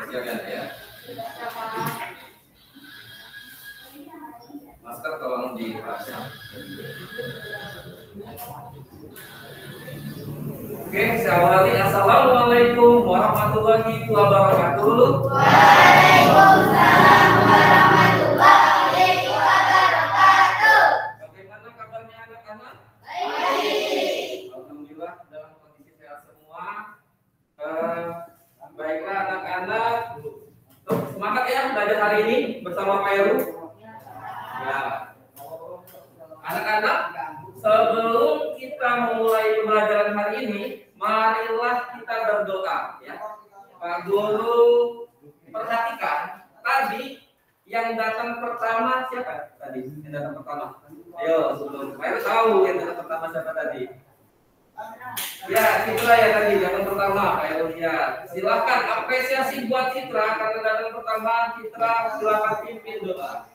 sekalian ya. Masker tolong dipasang. Oke, saya awali. Assalamualaikum warahmatullahi wabarakatuh. Waalaikumsalam warahmatullahi wabarakatuh. Bagaimana kabarnya anak-anak? Baik. Alhamdulillah dalam kondisi sehat semua. Baiklah anak-anak, semangat ya belajar hari ini bersama Pak Heru. Ya, anak-anak, sebelum kita memulai pembelajaran hari ini, marilah kita berdoa ya. Pak Guru perhatikan tadi yang datang pertama siapa tadi? Yang datang pertama? Ayo sebelum Pak Heru tahu yang datang pertama siapa tadi? Ya, Citra ya tadi datang pertama Pak Heru ya. Silakan apresiasi buat Citra karena datang pertama. Citra silakan pimpin doa.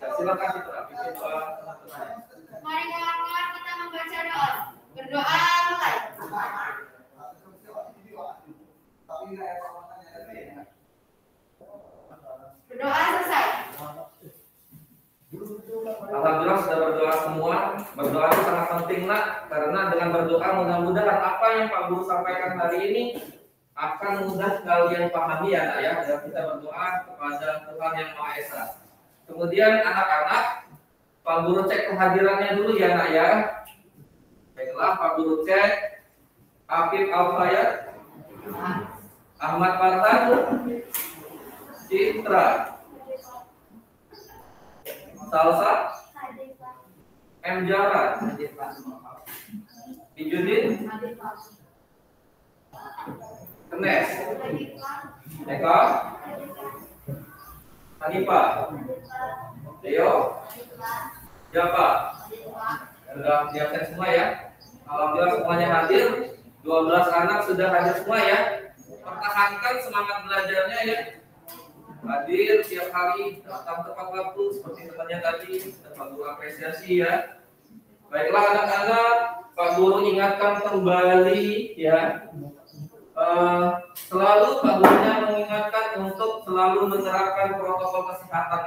Ya, silakan Citra pimpin doa. Mari kawan-kawan kita membaca doa. Berdoa mulai. Berdoa selesai. Alhamdulillah sudah berdoa semua. Berdoa itu sangat penting nak, karena dengan berdoa mudah-mudahan apa yang Pak Guru sampaikan hari ini akan mudah kalian pahami ya nak ya. Dan kita berdoa kepada Tuhan Yang Maha Esa. Kemudian anak-anak, Pak Guru cek kehadirannya dulu ya nak ya. Baiklah, Pak Guru cek. Afif Alfayat, Ahmad Farhan, Citra, Salsa, M. Jarad, Ijudin, Kenes, Eka, Hanifah, Leo, Jaka. Sudah siapkan semua ya. Alhamdulillah semuanya hadir. 12 anak sudah hadir semua ya. Pertahankan semangat belajarnya ya. Hadir tiap hari, datang tepat waktu seperti temannya tadi. Kita Pak Guru apresiasi ya. Baiklah anak-anak, Pak Guru ingatkan kembali ya. Selalu Pak Gurunya mengingatkan untuk selalu menerapkan protokol kesehatan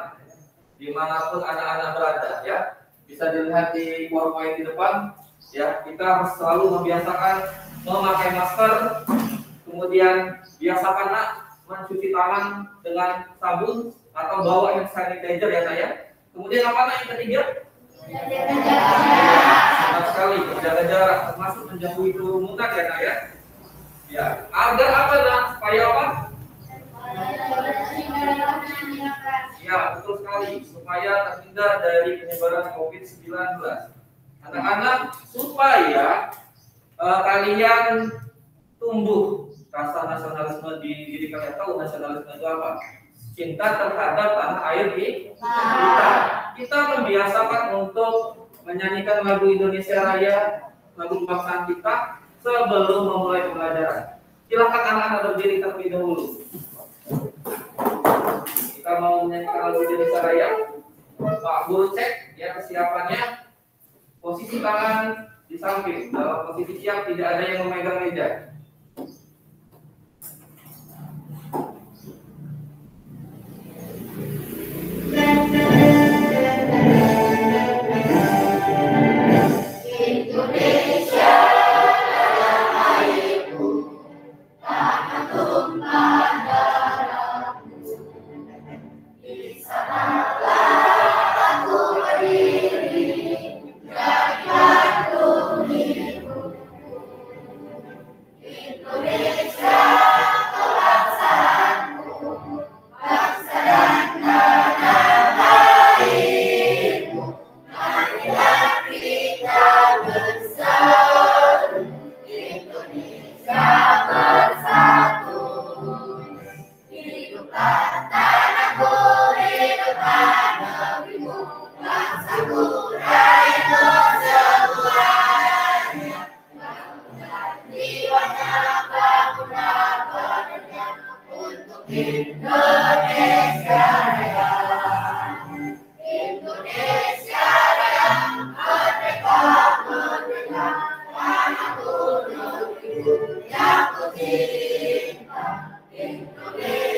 dimanapun anak-anak berada ya. Bisa dilihat di PowerPoint di depan ya. Kita harus selalu membiasakan memakai masker, kemudian biasakan nak mencuci tangan dengan sabun atau bawa hand sanitizer ya saya. Kemudian apa nak yang ketiga? Sangat sekali menjaga jarak, termasuk menjauhi kerumunan ya saya. Ya, agar apa nak? Supaya apa? Ya, betul sekali, supaya terhindar dari penyebaran COVID-19. Anak-anak, supaya kalian tumbuh rasa nasionalisme di diri kalian. Tahu nasionalisme itu apa? Cinta terhadap tanah air kita. Kita membiasakan untuk menyanyikan lagu Indonesia Raya, lagu kebangsaan kita sebelum memulai pembelajaran. Silakan anak-anak berdiri terlebih dahulu. Kita mau menyanyikan lagu Indonesia Raya. Pak Guru cek ya kesiapannya. Posisi tangan di samping, dalam posisi siap, tidak ada yang memegang meja. Indonesia tanah airku, tanah tumpah darahku. Di sanalah aku berdiri. Indonesia kelaksanku, bangsa dan tanah airku. Marilah kita bersatu, Indonesia bersatu. Hiduplah tanahku, hiduplah negerimu, bangsaku, rakyatku semuanya. Jiwanya bangunlah badannya untuk Indonesia Raya. Indonesia Raya, merdeka, merdeka, tanahku negeriku yang ku cinta. Indonesia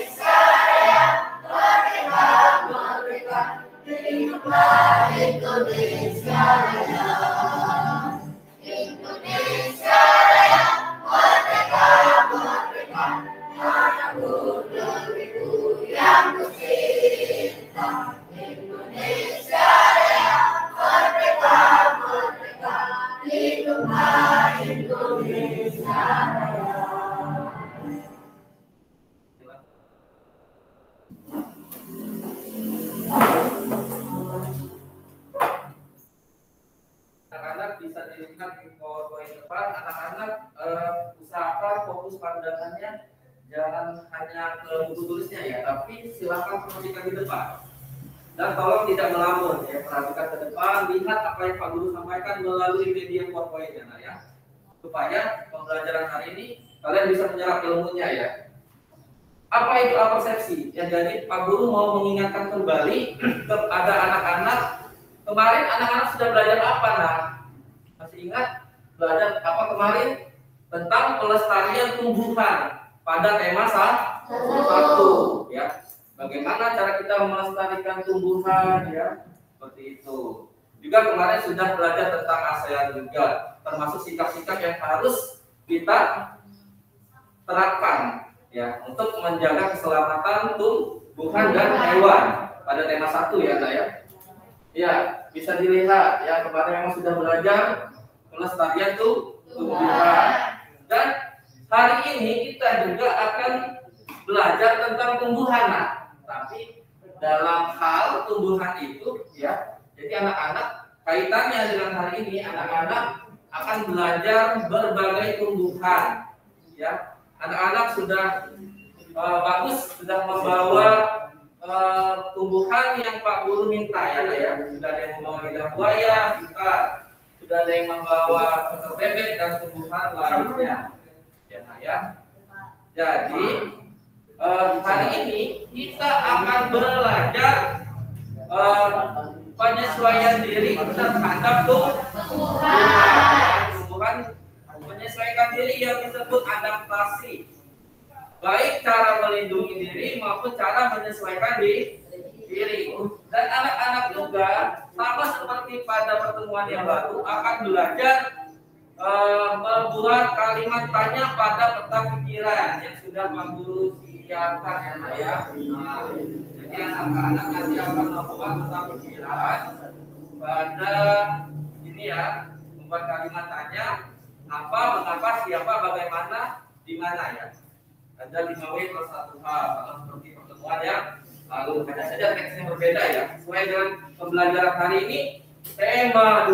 yang tercinta, Indonesia yang merdeka, merdeka, hiduplah Indonesia Raya. Anak-anak bisa dilihat di poin depan, anak-anak usahakan fokus pandangannya jangan hanya ke buku tulisnya ya, tapi silakan perhatikan di depan. Dan tolong tidak melamun ya, perhatikan ke depan, lihat apa yang Pak Guru sampaikan melalui media PowerPoint-nya nah, ya. Supaya pembelajaran hari ini kalian bisa menyerap ilmunya ya. Apa itu persepsi? Ya, jadi Pak Guru mau mengingatkan kembali kepada anak-anak. Kemarin anak-anak sudah belajar apa nah? Masih ingat belajar apa kemarin? Tentang pelestarian tumbuhan pada tema 1 ya. Bagaimana cara kita melestarikan tumbuhan ya? Seperti itu. Juga kemarin sudah belajar tentang ASEAN juga, termasuk sikap-sikap yang harus kita terapkan ya untuk menjaga keselamatan tumbuhan dan hewan pada tema 1 ya, Nak ya. Ya, bisa dilihat ya kemarin memang sudah belajar pelestarian tumbuhan. Dan hari ini kita juga akan belajar tentang tumbuhan, nah. Tapi dalam hal tumbuhan itu ya, jadi anak-anak kaitannya dengan hari ini anak-anak akan belajar berbagai tumbuhan ya. Anak-anak sudah bagus sudah membawa tumbuhan yang Pak Guru minta ya. Sudah ada yang membawa lidah buaya, sudah ada yang membawa kotor bebek dan tumbuhan lainnya. Ya. Jadi hari ini kita akan belajar penyesuaian diri terhadap tumbuhan, menyesuaikan diri yang disebut adaptasi, baik cara melindungi diri maupun cara menyesuaikan diri. Dan anak-anak juga sama seperti pada pertemuan yang lalu akan belajar membuat kalimat tanya pada peta pikiran yang sudah Pak Guru siapkan ya. Jadi anak-anak nanti akan membuat peta pikiran pada ini ya, membuat kalimat tanya apa, mengapa, siapa, bagaimana, di mana ya. Ada 5W plus 1H sama seperti pertemuan yang lalu. Hanya saja teksnya berbeda ya. Sesuai dengan pembelajaran hari ini tema 2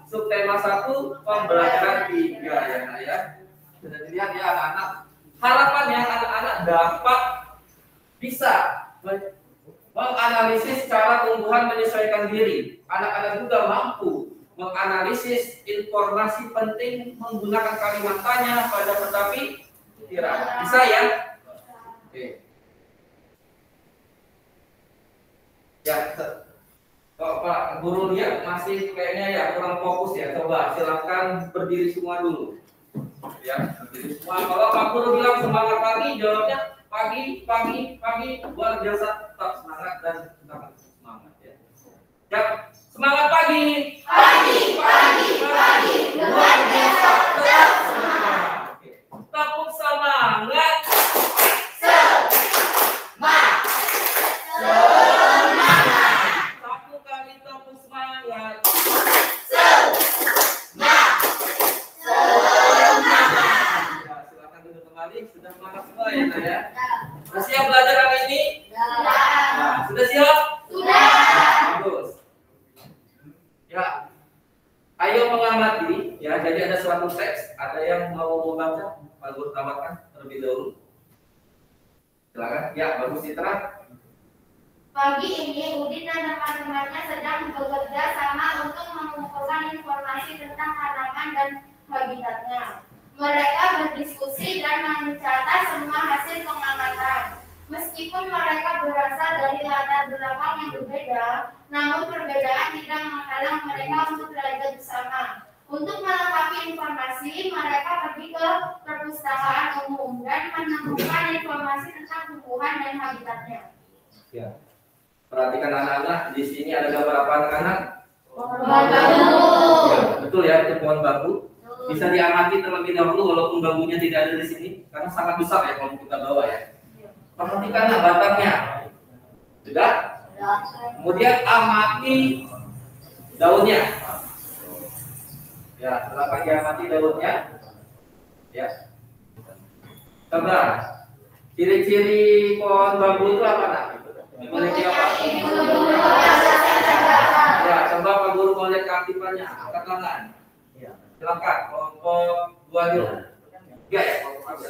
subtema 1 pembelajaran 3 ya, Nak ya. Sudah dilihat ya anak-anak. Harapannya anak-anak dapat bisa menganalisis cara tumbuhan menyesuaikan diri. Anak-anak juga mampu menganalisis informasi penting menggunakan kalimat tanya pada peta pikiran. Bisa ya? Oke. Ya, kalau Pak Guru lihat masih kayaknya ya kurang fokus ya. Coba silakan berdiri semua dulu. Ya, berdiri semua. Kalau Pak Guru bilang semangat pagi, jawabnya pagi, luar biasa, tetap semangat dan tetap semangat ya. Ya, semangat pagi, luar biasa, tetap semangat. Oke. Tepuk semangat. Satu kali tepuk semangat. Ya, silakan duduk kembali. Sudah semangat semua ya, Nak ya. Sudah siap belajar hari ini? Nah, sudah siap? Sudah. Bagus. Ya, ayo mengamati. Ya, jadi ada suatu teks. Ada yang mau membaca? Pak Guru tawarkan terlebih dahulu. Silakan. Ya, bagus Citra. Pagi ini Udin dan teman-temannya sedang bekerja sama untuk mengumpulkan informasi tentang tanaman dan habitatnya. Mereka berdiskusi dan mencatat semua hasil pengamatan. Meskipun mereka berasal dari latar belakang yang berbeda, namun perbedaan tidak menghalang mereka untuk belajar bersama. Untuk melengkapi informasi, mereka pergi ke perpustakaan umum dan menemukan informasi tentang tumbuhan dan habitatnya. Ya. Perhatikan anak-anak, di sini ada gambar apa anak-anak? Pohon bambu. Ya, betul ya, itu pohon bambu. Bisa diamati terlebih dahulu walaupun bambunya tidak ada di sini karena sangat besar ya kalau kita bawa ya. Perhatikanlah batangnya. Sudah? Kemudian amati daunnya. Ya, setelah pagi amati daunnya. Ya. Coba. Ciri-ciri pohon bambu itu apa nak? Memiliki apa? Ya, coba Pak Guru mau lihat keaktifannya. Angkat tangan. Silakan, kelompok 2 dulu. Ya, ya, kelompok aja.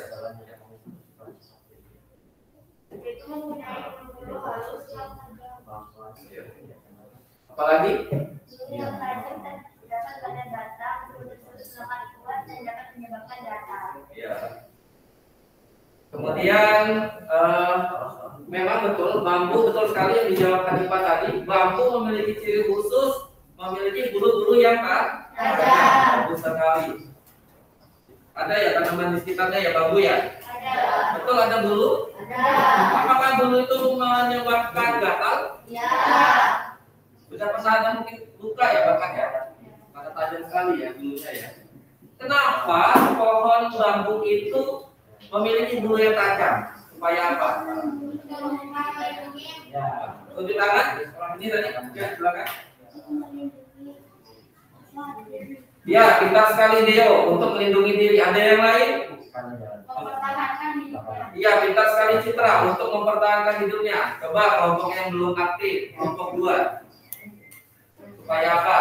Itu mempunyai bulu halus yang Apalagi? yang tajam dan dapat pada batang, putus-putus lekat kuat dan dapat menyebabkan gatal. Ya. Kemudian memang betul bambu betul sekali yang dijawab Hanifah tadi. Bambu memiliki ciri khusus, memiliki bulu-bulu yang tajam. Bagus sekali. Ada ya tanaman di sekitarnya ya bambu ya? Ada. Betul ada bulu? Ada. Apakah bulu itu menyebabkan gatal? Ya. Sudah pernah ada mungkin luka ya bahkan ya? Karena tajam sekali ya bulunya ya. Kenapa pohon bambu itu memiliki bulu yang tajam? Supaya apa? Tunjuk tangan. Orang ini tadi. Ya, silakan. Ya, kita sekali Deo untuk melindungi diri. Ada yang lain? Mempertahankan hidupnya. Iya, pintar sekali Citra untuk mempertahankan hidupnya. Coba kelompok yang belum aktif, kelompok 2. Supaya apa?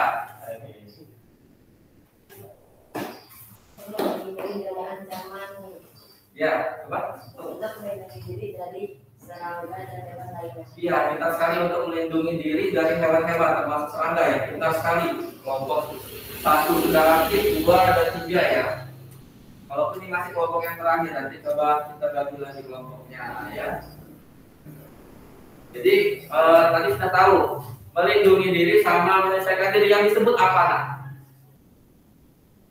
Ya, coba. Untuk melindungi diri dari serangga dan hewan lainnya. Iya, pintar sekali untuk melindungi diri dari hewan-hewan termasuk serangga ya. Pintar sekali. Kelompok 1 sudah aktif, 2 ada 3 ya. Kalau ini masih kelompok yang terakhir, nanti coba kita bagi lagi kelompoknya ya. Jadi tadi sudah tahu melindungi diri sama menyelesaikan diri yang disebut apa nak?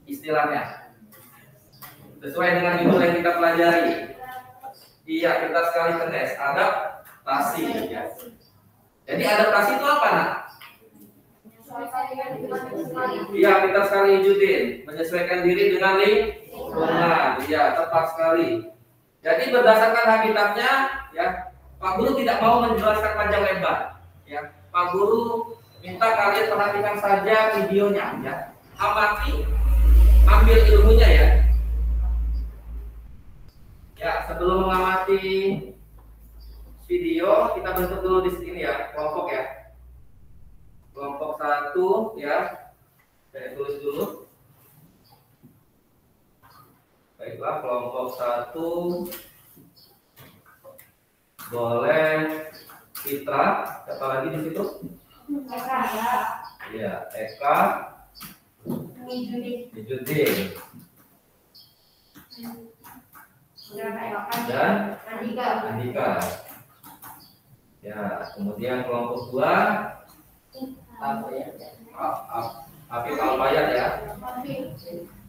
Istilahnya sesuai dengan judul yang kita pelajari. Iya, kita sekali kenes adaptasi ya. Jadi adaptasi itu apa nak? Iya, kita sekali Judin menyesuaikan diri dengan lingkungan. Iya, tepat sekali. Jadi berdasarkan habitatnya, ya Pak Guru tidak mau menjelaskan panjang lebar. Ya, Pak Guru minta kalian perhatikan saja videonya. Ya, amati, ambil ilmunya ya. Ya, sebelum mengamati video, kita bentuk dulu di sini ya, kelompok ya. Kelompok 1 ya, saya tulis dulu. Baiklah, kelompok 1 boleh Citra, siapa lagi di situ? Ya, Eka, Judin, dan Andika. Ya, kemudian kelompok 2 Afif Albayat ya.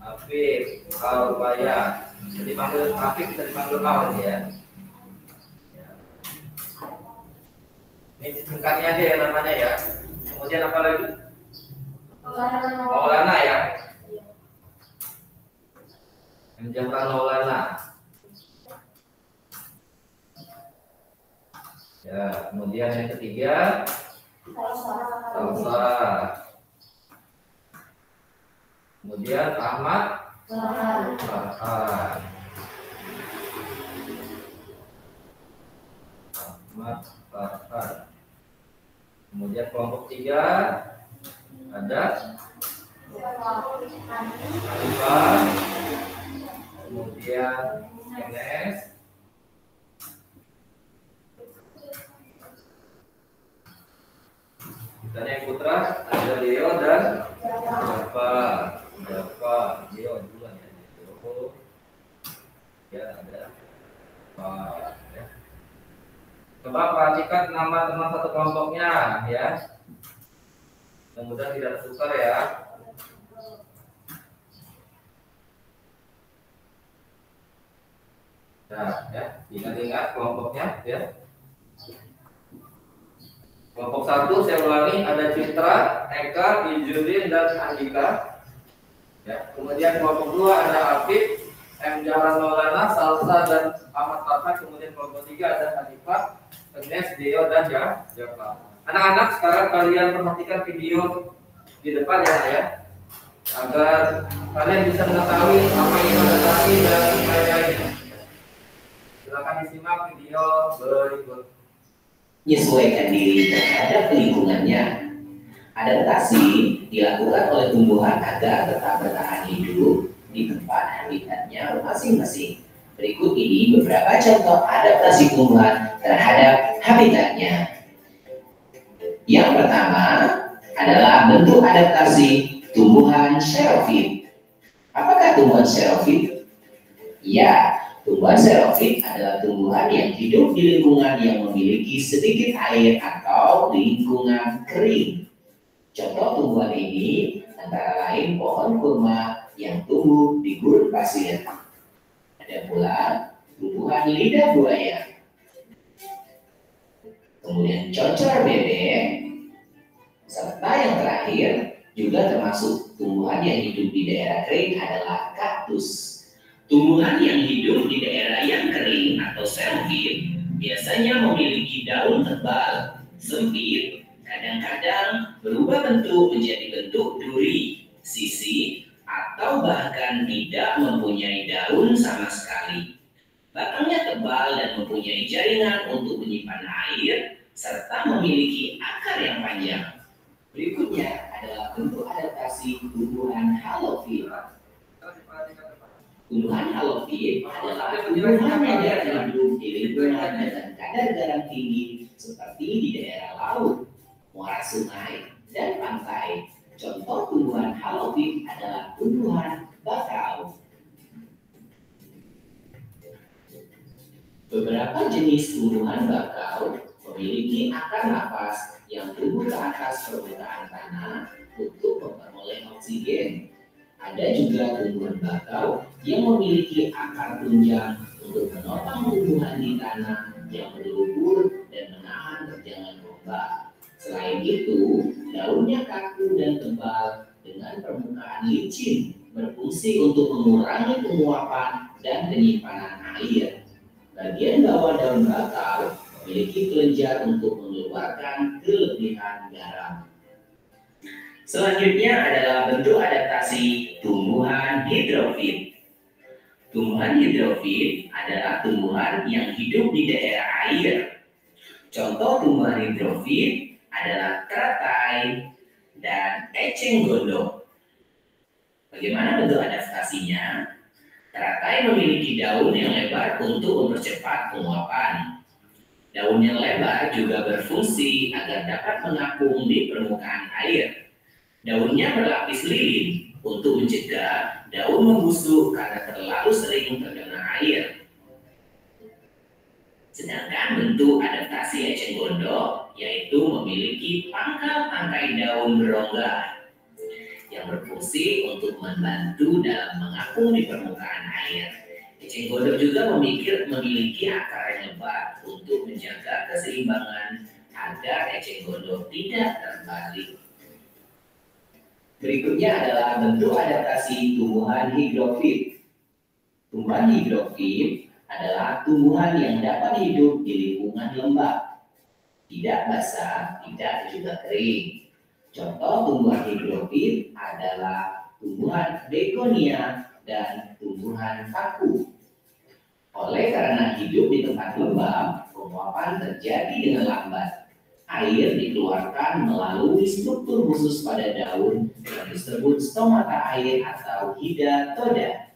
Afif Albayat. Jadi panggil Afif bisa dipanggil Al ya. Ini singkatnya aja ya namanya ya. Kemudian apa lagi? Maulana ya. Menjamkan Maulana. Ya, kemudian yang ketiga Salsa. Kemudian Ahmad Farhan. Ahmad Farhan. Kemudian kelompok 3 ada Arifah. Kemudian Enes. Dan yang putra ada Leo dan Java, Leo duluan ya. Ya ada Pak. Ya. Coba perhatikan nama teman satu kelompoknya ya. Mudah-mudahan tidak tertukar ya. Nah, ya, ingat-ingat kelompoknya ya. Kelompok 1 saya ulangi ada Citra, Eka, Judin dan Andika. Ya. Kemudian kelompok 2 ada Afif, M. Jalan Maulana, Salsa dan Ahmad Farhan. Kemudian kelompok 3 ada Hanifah, Agnes, Deo dan Jaka. Anak-anak, sekarang kalian perhatikan video di depan ya, agar kalian bisa mengetahui apa yang ada tadi dan lain-lainnya. Silakan disimak video berikut. Menyesuaikan diri terhadap lingkungannya. Adaptasi dilakukan oleh tumbuhan agar tetap bertahan hidup di tempat habitatnya masing-masing. Berikut ini beberapa contoh adaptasi tumbuhan terhadap habitatnya. Yang pertama adalah bentuk adaptasi tumbuhan xerofit. Apakah tumbuhan xerofit? Ya, tumbuhan xerofit adalah tumbuhan yang hidup di lingkungan yang memiliki sedikit air atau lingkungan kering. Contoh tumbuhan ini antara lain pohon kurma yang tumbuh di gurun pasir. Ada pula tumbuhan lidah buaya. Kemudian cocor bebek, serta yang terakhir juga termasuk tumbuhan yang hidup di daerah kering adalah kaktus. Tumbuhan yang hidup di daerah yang kering atau xerofit biasanya memiliki daun tebal, sempit, kadang-kadang berubah bentuk menjadi bentuk duri, sisi, atau bahkan tidak mempunyai daun sama sekali. Batangnya tebal dan mempunyai jaringan untuk menyimpan air, serta memiliki akar yang panjang. Berikutnya adalah bentuk adaptasi tumbuhan halofit. Tumbuhan halofit adalah tumbuhan yang hidup di lingkungan dengan kadar garam tinggi seperti di daerah laut, muara sungai, dan pantai. Contoh tumbuhan halofit adalah tumbuhan bakau. Beberapa jenis tumbuhan bakau memiliki akar napas yang tumbuh ke atas permukaan tanah untuk memperoleh oksigen. Ada juga tumbuhan bakau yang memiliki akar tunjang untuk menopang tumbuhan di tanah yang berlumpur dan menahan terjangan ombak. Selain itu, daunnya kaku dan tebal dengan permukaan licin, berfungsi untuk mengurangi penguapan dan penyimpanan air. Bagian bawah daun bakau memiliki kelenjar untuk mengeluarkan kelebihan garam. Selanjutnya adalah bentuk adaptasi tumbuhan hidrofit. Tumbuhan hidrofit adalah tumbuhan yang hidup di daerah air. Contoh tumbuhan hidrofit adalah teratai dan eceng gondok. Bagaimana bentuk adaptasinya? Teratai memiliki daun yang lebar untuk mempercepat penguapan. Daun yang lebar juga berfungsi agar dapat mengapung di permukaan air. Daunnya berlapis lilin untuk mencegah daun membusuk karena terlalu sering terkena air. Sedangkan bentuk adaptasi eceng gondok yaitu memiliki pangkal tangkai daun berongga yang berfungsi untuk membantu dalam mengapung di permukaan air. Eceng gondok juga memiliki akar yang lebar untuk menjaga keseimbangan agar eceng gondok tidak terbalik. Berikutnya adalah bentuk adaptasi tumbuhan higrofit. Tumbuhan higrofit adalah tumbuhan yang dapat hidup di lingkungan lembab, tidak basah, tidak juga kering. Contoh tumbuhan higrofit adalah tumbuhan begonia dan tumbuhan paku. Oleh karena hidup di tempat lembab, penguapan terjadi dengan lambat. Air dikeluarkan melalui struktur khusus pada daun yang disebut stomata air atau hidatoda.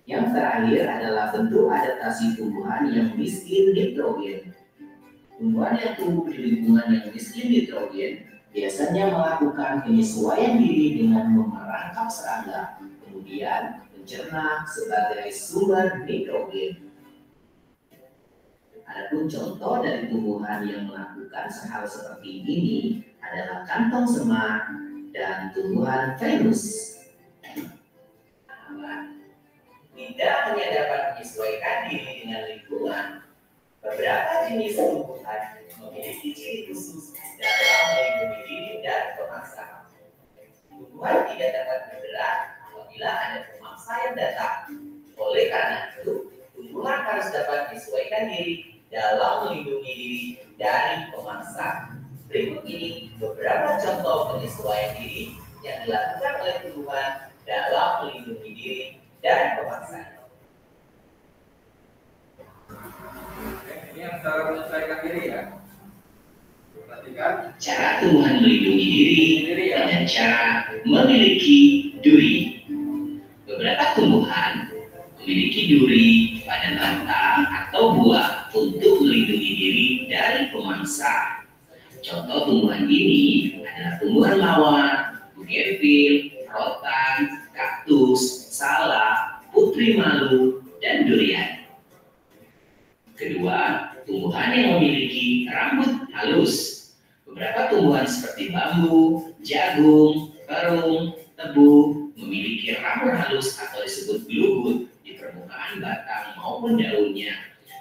Yang terakhir adalah bentuk adaptasi tumbuhan yang miskin nitrogen. Tumbuhan yang tumbuh di lingkungan yang miskin nitrogen biasanya melakukan penyesuaian diri dengan memerangkap serangga, kemudian mencerna sebagai sumber nitrogen. Adapun contoh dari tumbuhan yang melakukan hal seperti ini adalah kantong semak dan tumbuhan Venus. Tidak hanya dapat menyesuaikan diri dengan lingkungan, beberapa jenis tumbuhan memiliki ciri khusus dalam melindungi diri dari pemasangan. Tumbuhan tidak dapat bergerak atau apabila ada pemangsa yang datang. Oleh karena itu, tumbuhan harus dapat menyesuaikan diri dalam melindungi diri dari pemangsa. Berikut ini beberapa contoh penyesuaian diri yang dilakukan oleh tumbuhan dalam melindungi diri dari pemangsa. Ini yang cara menyesuaikan diri ya. Perhatikan Cara tumbuhan melindungi diri ya. dan cara memiliki duri. Beberapa tumbuhan memiliki duri pada batang atau buah untuk melindungi diri dari pemangsa. Contoh tumbuhan ini adalah tumbuhan mawar, bougainville, rotan, kaktus, salak, putri malu, dan durian. Kedua, tumbuhan yang memiliki rambut halus. Beberapa tumbuhan seperti bambu, jagung, terung, tebu memiliki rambut halus atau disebut glugut di permukaan batang maupun daunnya.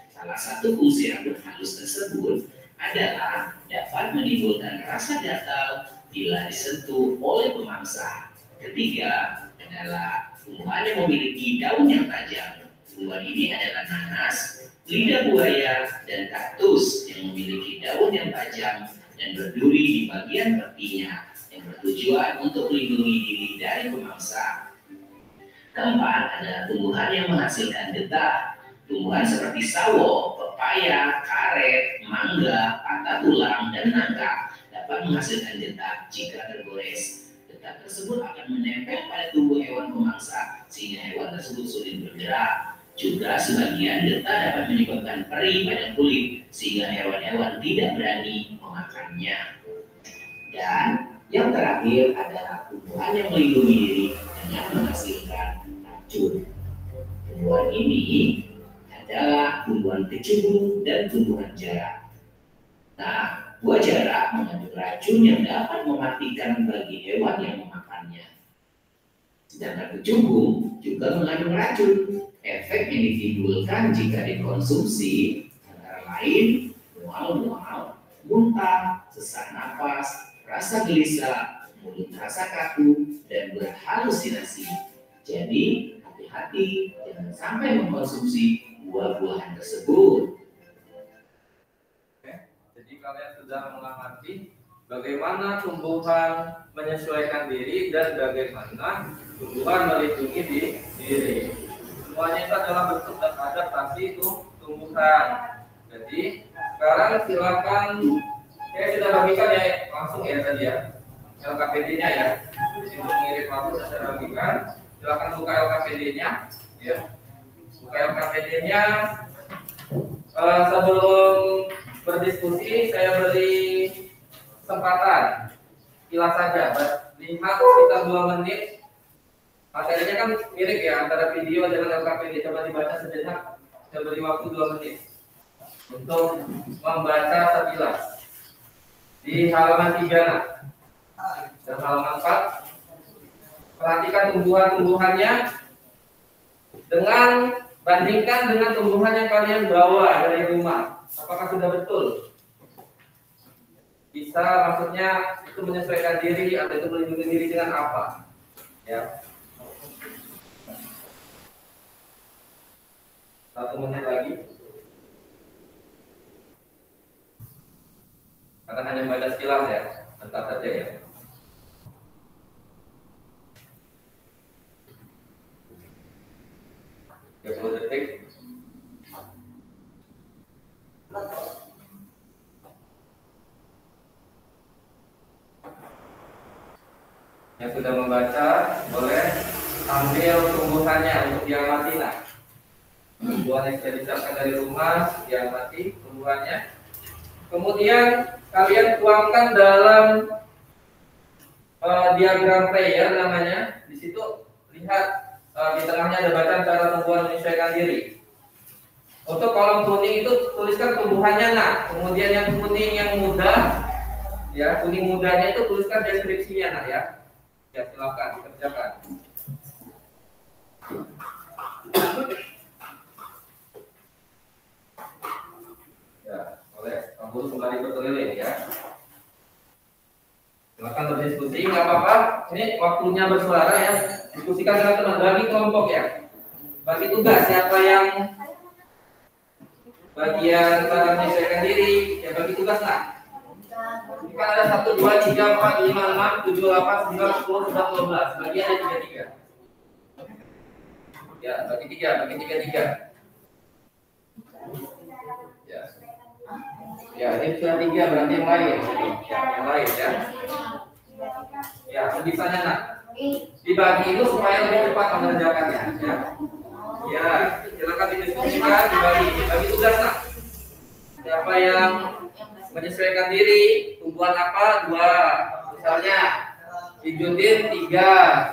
Salah satu fungsi rambut halus tersebut adalah dapat menimbulkan rasa gatal bila disentuh oleh pemangsa. Ketiga adalah tumbuhan yang memiliki daun yang tajam. Tumbuhan ini adalah nanas, lidah buaya, dan kaktus yang memiliki daun yang tajam dan berduri di bagian tepinya yang bertujuan untuk melindungi diri dari pemangsa. Keempat adalah tumbuhan yang menghasilkan getah. Tumbuhan seperti sawo, pepaya, karet, mangga, patah tulang, dan nangka dapat menghasilkan getah jika tergores. Getah tersebut akan menempel pada tubuh hewan pemangsa sehingga hewan tersebut sulit bergerak. Juga sebagian getah dapat menyebabkan perih pada kulit sehingga hewan-hewan tidak berani memakannya. Dan yang terakhir adalah tumbuhan yang melindungi diri dengan menghasilkan racun. Tumbuhan ini adalah tumbuhan kecubung dan tumbuhan jarak. Nah, buah jarak mengandung racun yang dapat mematikan bagi hewan yang memakannya. Sedangkan kecubung juga mengandung racun. Efek yang ditimbulkan jika dikonsumsi antara lain mual-mual, muntah, sesak napas, rasa gelisah, mulut rasa kaku, dan berhalusinasi. Jadi, hati-hati jangan sampai mengkonsumsi buah-buahan tersebut. Oke, jadi kalian sudah mengerti bagaimana tumbuhan menyesuaikan diri dan bagaimana tumbuhan melindungi diri. Semuanya itu adalah bentuk dan adaptasi itu tumbuhan. Jadi sekarang silakan, saya sudah bagikan ya langsung ya tadi ya LKPD-nya ya. Di sini mengirim langsung saya bagikan. Silakan buka LKPD-nya, ya. Buka LKPD-nya. Sebelum berdiskusi, saya beri kesempatan kilas saja, lihat sekitar 2 menit. Materinya kan mirip ya antara video dengan LKPD. Coba dibaca sejenak. Saya beri waktu 2 menit untuk membaca sekilas di halaman 3 dan halaman 4. Perhatikan tumbuhan-tumbuhannya bandingkan dengan tumbuhan yang kalian bawa dari rumah. Apakah sudah betul? Bisa maksudnya itu menyesuaikan diri atau itu melindungi diri dengan apa? Ya. 1 menit lagi. Karena hanya baca sekilas ya, bentar saja ya. Ya, 10 detik. Yang sudah membaca boleh ambil tumbuhannya untuk diamati lah. Tumbuhan yang sudah disiapkan dari rumah diamati tumbuhannya. Kemudian kalian tuangkan dalam diagram player namanya. Di situ lihat di tengahnya ada bacaan cara tumbuhan menyesuaikan diri. Untuk kolom kuning itu tuliskan tumbuhannya nak. Kemudian yang kuning yang muda, ya kuning mudanya itu tuliskan deskripsinya nak ya. Ya silakan dikerjakan. Ya boleh. Kamu kembali berkeliling ya. Silakan berdiskusi, nggak apa-apa. Ini waktunya bersuara ya. Diskusikan dengan teman, bagi kelompok ya. Bagi tugas siapa yang bagian menyesuaikan diri, ya bagi tugas lah. Ini kan ada 1, 2, 3, 4, 5, 6, 7, 8, 9, 10, 11, 12. Bagi ada 3. Ya, bagi 3. Ya. Ya, ini sudah 3 berarti yang lain. Ya, yang lain ya. Ya, tulisannya nak. Dibagi itu supaya lebih cepat mengerjakannya. Ya, ya silakan didiskusikan, dibagi tugas nak. Siapa yang menyesuaikan diri, tumbuhan apa? 2. Misalnya, Ijudin 3.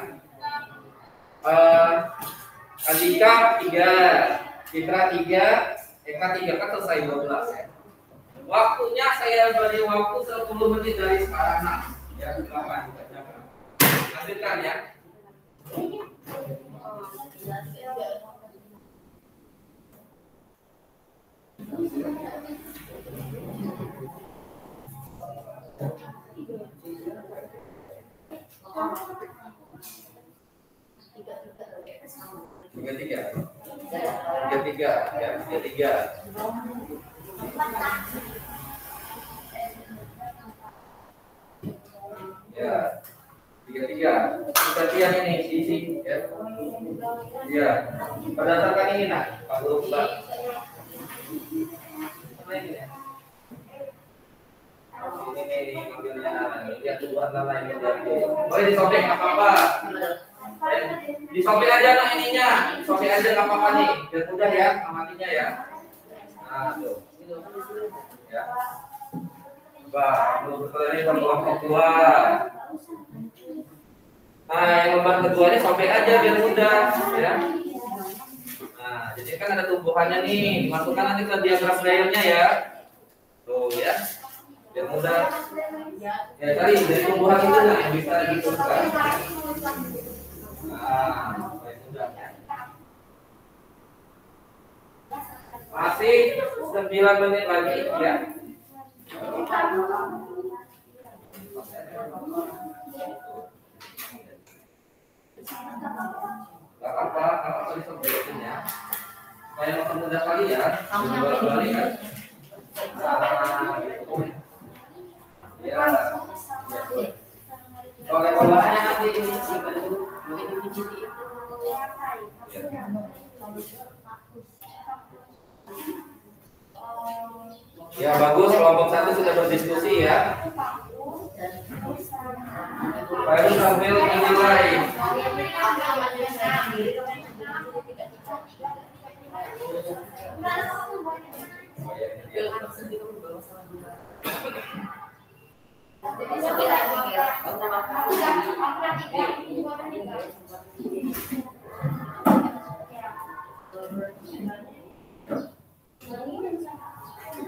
Andika 3. Citra 3. Eka 3 kan selesai 12 ya. Waktunya saya beri waktu 10 menit dari sekarang nak. Ya, silakan dibacakan. Lanjutkan ya. Tiga. Ya, 3. Perhatian ini isi ya. Ya, berdasarkan ini nak, Pak Guru. Ini mobilnya, lihat tubuhan lain boleh disobek apa-apa. Disobek aja nak ininya, disobek aja nggak apa-apa nih, biar mudah ya amatinya ya. Nah, tuh. Ya. Ini kelompok 2. Nah, yang lembar keduanya sobek aja biar mudah ya. Nah, jadi kan ada tumbuhannya nih, masukkan nanti ke diagram layernya ya. Tuh ya. Biar mudah. Ya cari dari tumbuhan itu nah yang bisa dihitungkan. Nah, supaya mudah ya. Masih 9 menit lagi ya. Gak apa-apa, kalau disobekin ya. Supaya makin mudah kali ya. Bolak-balik kan. Nah, gitu. Ya. Oke, bawahnya nanti ini ya bagus, kelompok 1 sudah berdiskusi ya. Baru sambil menilai.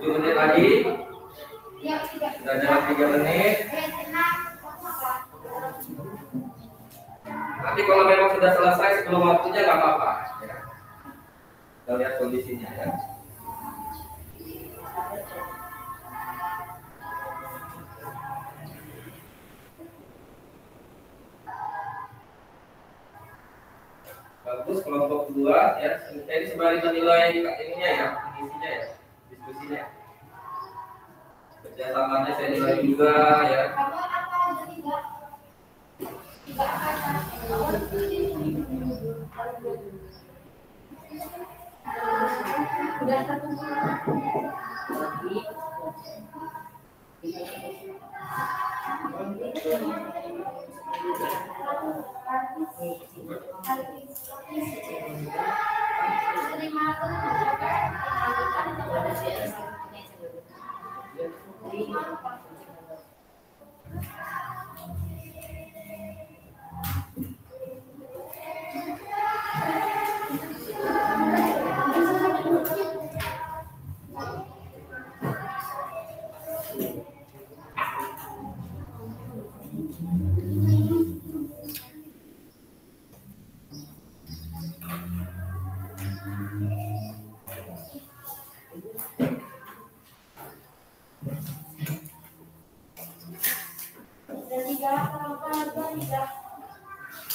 Menit lagi. Sudah jalan 3 menit. Nanti kalau memang sudah selesai sebelum waktunya nggak apa-apa. Ya. Kita lihat kondisinya ya. Bagus, kelompok 2 ya. Ini sembari menilai ininya ya, isinya ya, diskusinya. Kerjasamanya saya nilai juga ya.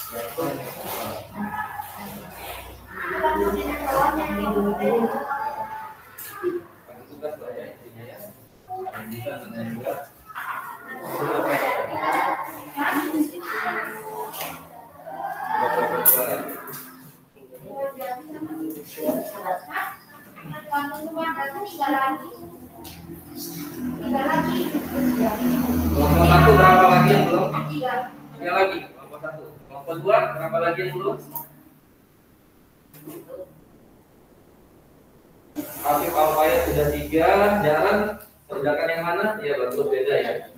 Tugas lah ya intinya ya. Bisa nanya juga. Kelompok satu berapa lagi yang belum? Tiga lagi. Kelompok satu. Kelompok dua berapa lagi yang belum? Aktif Alfayat sudah 3, jalan kerjakan yang mana? Ya bagus beda ya.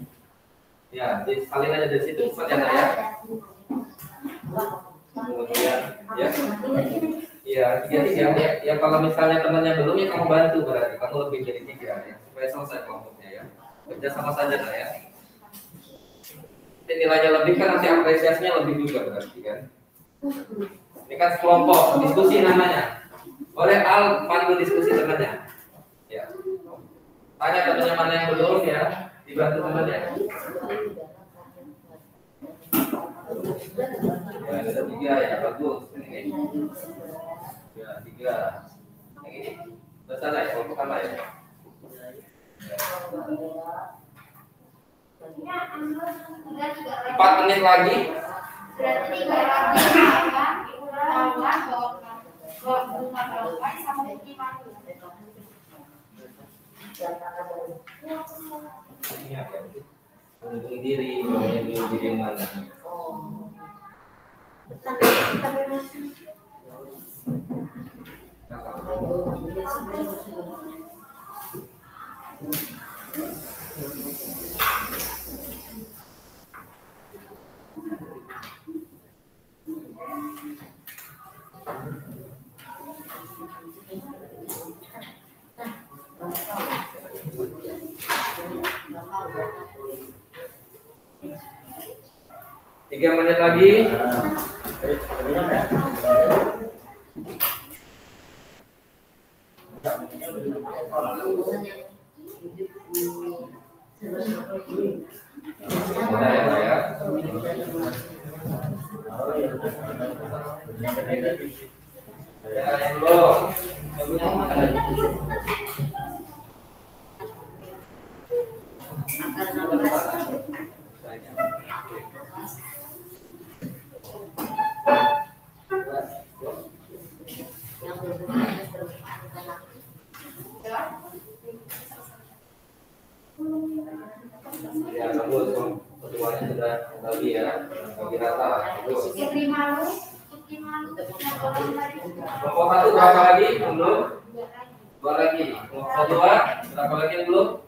Ya, salin aja dari situ cepat ya. Kemudian ya. Iya, 3 ya. Ya kalau misalnya temannya belum ya kamu bantu berarti kamu lebih jadi 3 ya supaya selesai kelompoknya ya. Kerja sama saja lah ya. Nilainya lebih kan nanti apresiasinya lebih juga berarti kan. Ini kan kelompok diskusi namanya. Oleh Al pandu diskusi temannya. Ya. Tanya temannya mana yang belum ya, dibantu temannya. Ya ada 3 ya bagus. Ini. Ya 3. Yang ini selesai ya kelompok sama ya. 4 menit lagi. Berarti 3 lagi sama Ini apa? Melindungi diri, melindungi diri yang mana? Tiga menit lagi. Udah ya, Pak, ya. Ya, yang belum. Ya, bagus. Keduanya sudah kembali ya, bagi rata. Bagus. Kelompok satu berapa lagi? Belum. 2 lagi. Kelompok 2 berapa lagi yang belum?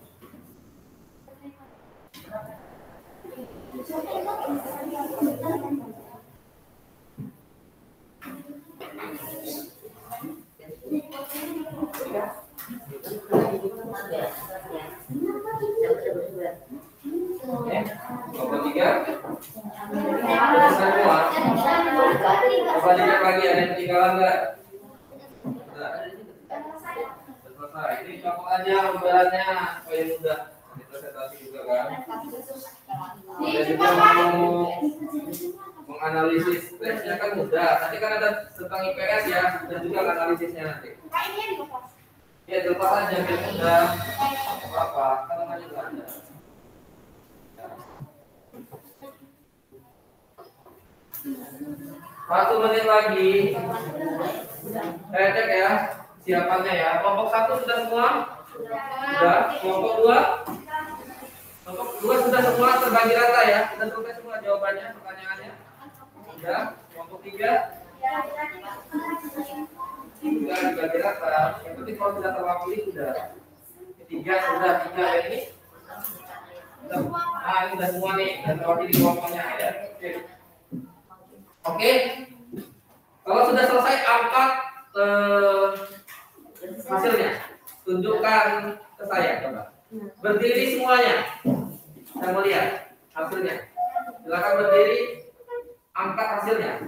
Kelompok 3 semua. Kelompok 3 lagi ada yang ketinggalan nggak? Selesai. Ini kelompok aja pemberannya supaya mudah. Kita setasi juga kan. Kita juga mau menganalisis tesnya kan mudah. Nanti kan ada tentang IPS ya dan juga analisisnya nanti. Ya dilepas aja biar mudah. Apa? Kan namanya juga ada. 1 menit lagi. Saya cek ya siapannya ya. Kelompok 1 sudah semua? Sudah. Kelompok 2? Kelompok 2 sudah semua terbagi rata ya. Sudah selesai semua jawabannya, pertanyaannya. Sudah. Kelompok 3? Sudah dibagi rata. Yang penting kalau sudah terwakili sudah. Ketiga sudah 3 ya ini. Ini sudah semua nih, dan terwakili kelompoknya ya. Oke. Kalau sudah selesai angkat hasilnya. Tunjukkan ke saya coba. Berdiri semuanya. Saya mau lihat hasilnya. Silakan berdiri. Angkat hasilnya.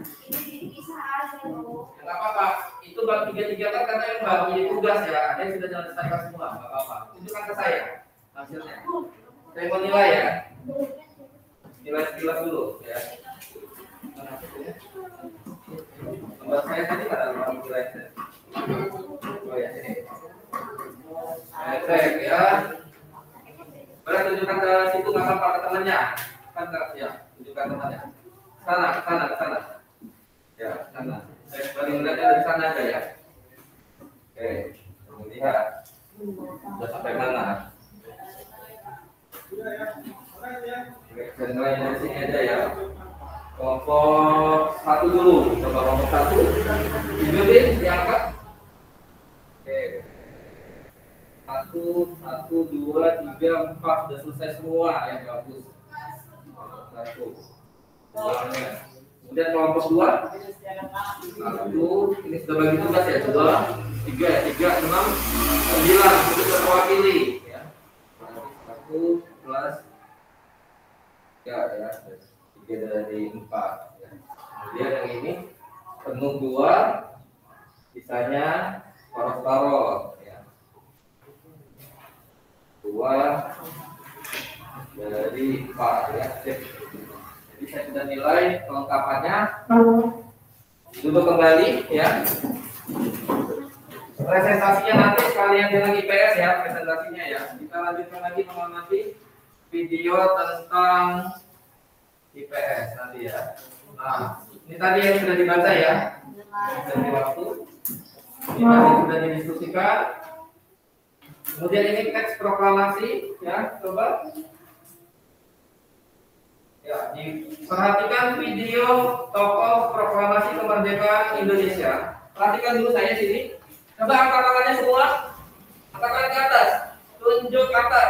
Enggak apa-apa. Itu bab 3 kan karena yang bagi tugas ya. Ada yang sudah menyelesaikan semua. Enggak apa-apa. Tunjukkan ke saya hasilnya. Saya mau nilai ya. Nilai sekilas dulu ya. Buat saya tadi ada lampu red. Oh ya, ini. Cek ya. Boleh tunjukkan ke situ nggak apa ke temannya. Kan ya, tunjukkan temannya. Sana, ke sana, ke sana. Ya, sana. Saya balik melihatnya dari sana aja ya. Oke, kemudian sudah sampai mana? Oke, saya mulai dari sini aja ya. Kelompok 1 dulu. Coba kelompok 1. Tunjukin, diangkat. Oke. 1, 2, 3, 4 sudah selesai semua yang bagus. Satu. Kemudian kelompok 2. 1, ini sudah bagi tugas ya. 2, 3, 6, 9 sudah terwakili ya. 1 plus 3 ya. 3 dari 4 ya. Kemudian yang ini penuh 2, sisanya poros-poros ya. 2 dari 4 ya. Jadi saya sudah nilai kelengkapannya. Duduk kembali ya. Presentasinya nanti sekalian dengan IPS ya, presentasinya ya. Kita lanjutkan lagi mengamati video tentang IPS nanti ya. Nah, ini tadi yang sudah dibaca ya. Dari waktu. Ini tadi sudah didiskusikan. Kemudian ini teks proklamasi ya, coba. Ya, perhatikan video tokoh proklamasi kemerdekaan Indonesia. Perhatikan dulu saya sini. Coba angkat tangannya semua. Angkat tangan ke atas. Tunjuk atas.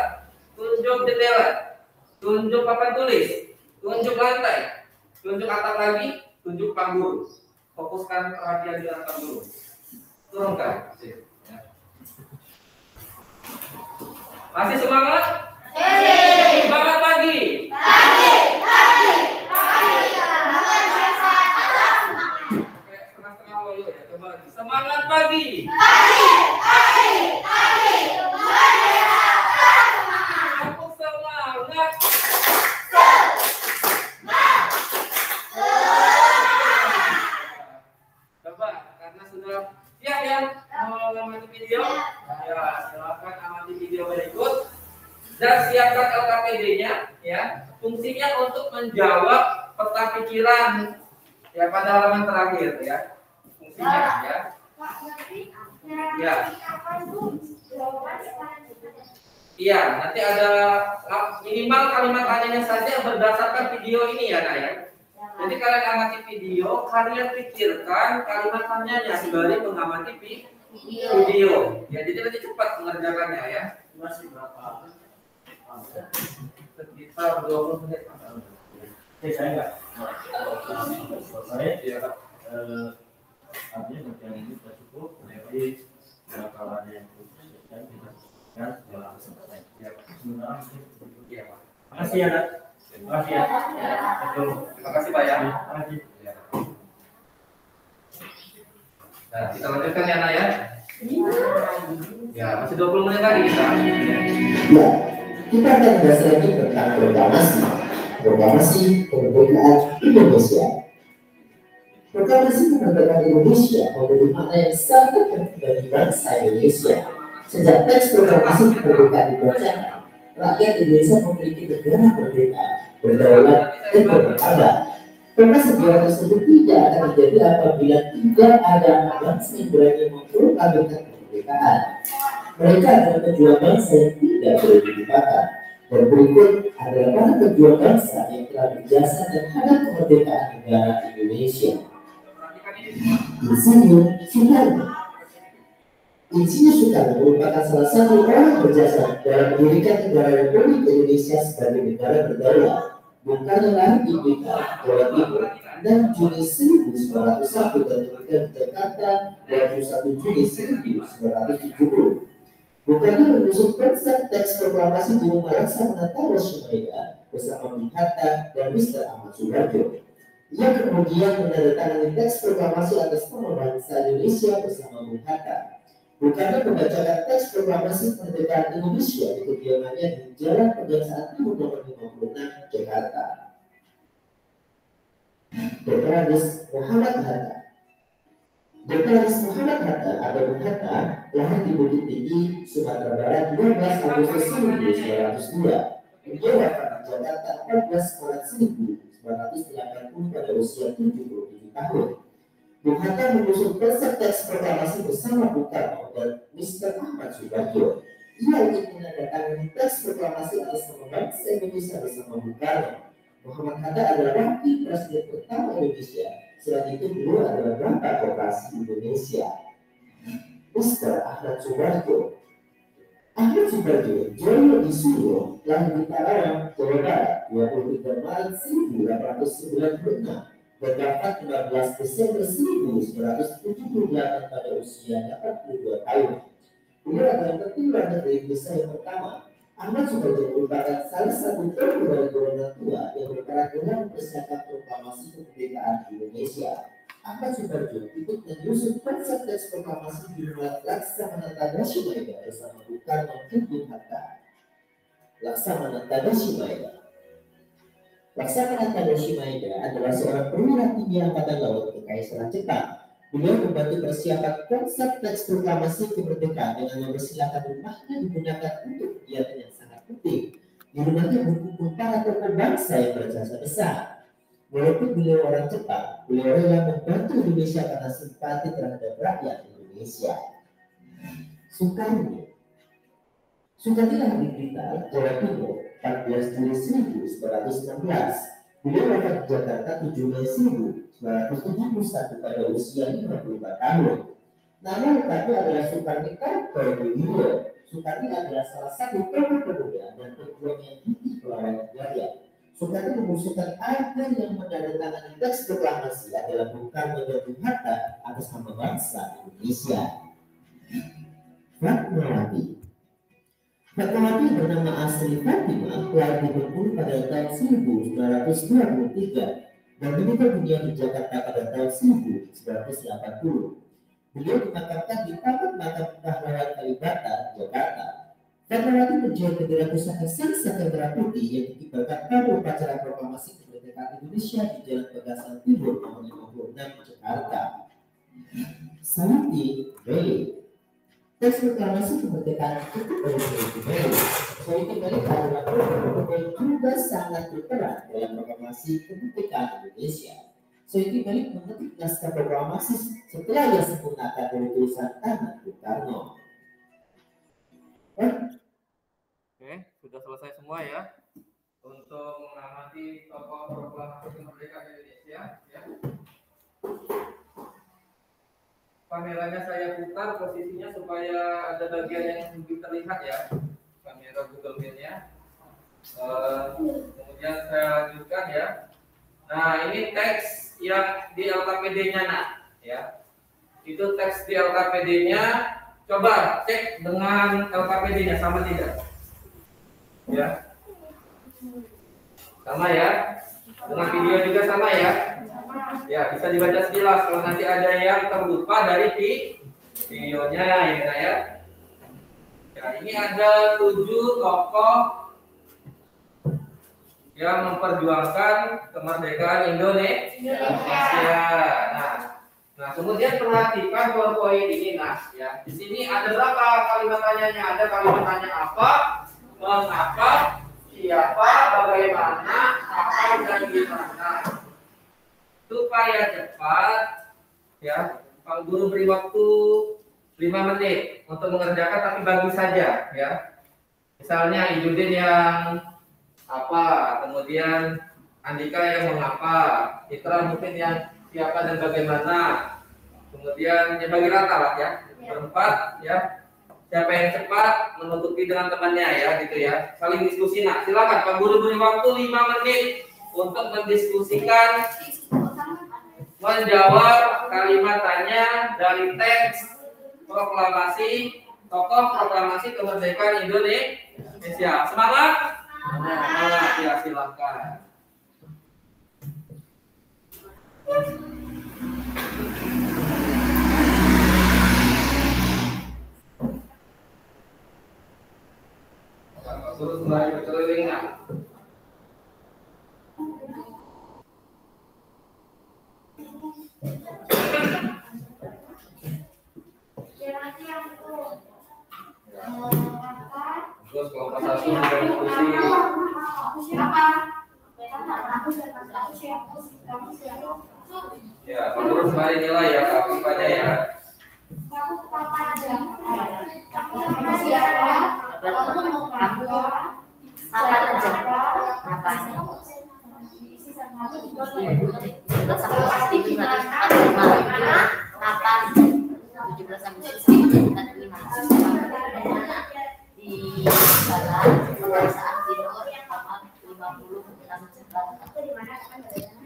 Tunjuk jendela. Tunjuk papan tulis. Tunjuk lantai. Tunjuk atap lagi. Tunjuk panggung. Fokuskan perhatian di atap dulu. Turunkan. Ya. Masih semangat? Semangat pagi. Semangat pagi. Aku semangat. Coba karena sudah siap ya mau mengamati video, ya silakan amati video berikut dan siapkan LKPD-nya ya. Fungsinya untuk menjawab peta pikiran ya pada halaman terakhir ya. Ya. Ya. Iya, nanti ada minimal kalimat tanyanya saja berdasarkan video ini ya, Nak ya. Jadi kalian amati video, kalian pikirkan kalimat tanyanya sembari mengamati video. Ya, jadi nanti cepat mengerjakannya ya. Masih berapa? Sekitar 20 menit. Saya enggak. Selesai. Iya. Artinya bagian ini sudah cukup, jadi bakalannya yang selesai kita selesaikan setelah selesai. Ya, sementara mungkin Iya, Pak. makasih ya, Nak. Terima kasih ya. Betul. Terima kasih, Pak ya. Terima kasih. Ya. Nah, kita lanjutkan ya, Nak ya. Ya, masih 20 menit lagi kita. Ya, kita akan membahas lagi tentang proklamasi kemerdekaan Indonesia. Proklamasi kemerdekaan Indonesia memberi makna yang sangat penting bagi bangsa Indonesia. Sejak teks proklamasi kemerdekaan dibacakan, rakyat Indonesia memiliki negara merdeka, berdaulat, dan bermartabat. Karena sejarah tersebut tidak akan terjadi apabila tidak ada anak bangsa yang berani memproklamirkan kemerdekaan. Mereka adalah pejuang bangsa yang tidak boleh dilupakan. Dan berikut adalah para pejuang bangsa yang telah berjasa terhadap kemerdekaan negara Indonesia. Insinyur Soekarno. Insinyur Soekarno merupakan salah satu orang berjasa dalam mendirikan negara Republik Indonesia sebagai negara berdaulat. Bung Karno lahir di Blitar, Jawa Timur, dan Juni 1901 dan meninggal di Jakarta 21 Juni 1970. Bung Karno menyusun konsep teks proklamasi Bung Laksamana Taro-Sumeda bersama Bung Hatta dan Mr. Ahmad Suharto. Ia kemudian menandatangani teks proklamasi atas nama bangsa Indonesia bersama Bung Hatta. Bung Karno membacakan teks proklamasi kemerdekaan Indonesia di kediamannya di Jalan Pegangsaan Timur nomor 56, Jakarta. Dr. Muhammad Hatta. Dr. Muhammad Hatta atau Bung Hatta lahir di Bukit Tinggi, Sumatera Barat 12 Agustus 1902. Beliau wafat di Jakarta 14 Maret 1980 pada usia 77 tahun. Bung Hatta mengusung konsep teks proklamasi bersama Bung Karno dan Mr. Ahmad Subarjo. Ia ingin menandatangani teks proklamasi atas nama bangsa Indonesia bersama Bung Karno. Muhammad Hatta adalah wakil presiden pertama Indonesia. Selain itu, beliau adalah Bapak Koperasi Indonesia. Mr. Ahmad Subarjo. Ahmad Subarjo, Joyo Isuyo, lahir di Karawang, Jawa Barat, 23 Maret 1896 dan wafat 15 Desember 1978 pada usia 82 tahun. Beliau adalah Menteri Luar Negeri Indonesia yang pertama. Ahmad Subarjo merupakan salah satu tokoh dari golongan tua yang berperan dalam mempersiapkan proklamasi kemerdekaan Indonesia. Ahmad Subarjo ikut menyusun konsep teks proklamasi di rumah Laksamana Tadashi Maeda bersama Bung Karno dan Bung Hatta. Laksamana Tadashi Maeda. Laksamana Tadashi Maeda adalah seorang perwira tinggi angkatan laut Kekaisaran Jepang. Beliau membantu persiapan konsep teks proklamasi kemerdekaan dengan mempersilahkan rumahnya digunakan untuk kegiatan yang sangat penting. Di rumahnya berkumpul para tokoh bangsa yang berjasa besar. Walaupun beliau orang Jepang, beliau rela membantu Indonesia karena simpati terhadap rakyat Indonesia. Soekarno. Soekarno lahir di Blitar, Jawa Timur, 14 Juli 1916. Beliau wafat di Jakarta 7 Mei 1971 pada usia 54 tahun. Nama lengkapnya adalah Soekarno Kartowijoyo. Soekarno adalah salah satu tokoh pemuda dan pejuang yang gigih melawan Belanda. Soekarno mengusulkan agar yang menandatangani teks proklamasi adalah Bung Karno dan Bung Hatta atas nama bangsa Indonesia. Fatmawati. Fatmawati bernama asli Fatimah, lahir di Bengkulu pada tahun 1923 dan meninggal dunia di Jakarta pada tahun 1980. Beliau dimakamkan di Taman Makam Pahlawan Kalibata, Jakarta. Fatmawati berjuang bendera pusaka Sang Merah Putih yang dikibarkan pada upacara proklamasi kemerdekaan Indonesia di Jalan Pegasan Timur nomor 56 Jakarta. Sayuti Bey. Teks proklamasi kemerdekaan itu baru. Sayuti Bey adalah tokoh yang juga sangat berperan dalam proklamasi kemerdekaan Indonesia. Sayuti Bey mengetik naskah proklamasi setelah ia sempurnakan dari tulisan tangan Bung Karno. Oke, sudah selesai semua ya untuk mengamati tokoh proklamasi kemerdekaan Indonesia. Ya. Kameranya saya putar posisinya supaya ada bagian yang lebih terlihat ya, kamera Google Meet-nya. Kemudian saya lanjutkan ya. Nah, ini teks yang di LKPD-nya nak, ya. Itu teks di LKPD-nya. Coba cek dengan LKPD-nya sama tidak? Ya, sama ya. Dengan video juga sama ya. Ya, bisa dibaca sekilas kalau nanti ada yang terlupa dari videonya ya. Ya, ini ada 7 tokoh yang memperjuangkan kemerdekaan Indonesia. Nah, kemudian perhatikan poin ini, ya. Di sini ada berapa kalimat tanyanya? Ada kalimat tanya apa, mengapa, siapa, bagaimana, kapan, dan gimana. Supaya cepat, ya, Pak Guru beri waktu 5 menit untuk mengerjakan, tapi bagus saja, ya. Misalnya Ijudin yang apa, kemudian Andika yang mengapa, Citra mungkin yang siapa dan bagaimana, kemudian ya bagi rata lah ya, berempat ya. Siapa yang cepat menutupi dengan temannya ya, gitu ya. Saling diskusi. Nah, silakan Pak Guru beri waktu 5 menit untuk mendiskusikan, menjawab kalimat tanya dari teks proklamasi, tokoh proklamasi kemerdekaan Indonesia. Semangat? Semangat ya, silakan. Terus mulai berkeliling. kelompok 1 berdiskusi. Ya, menurut kembali nilai ya, apanya ya.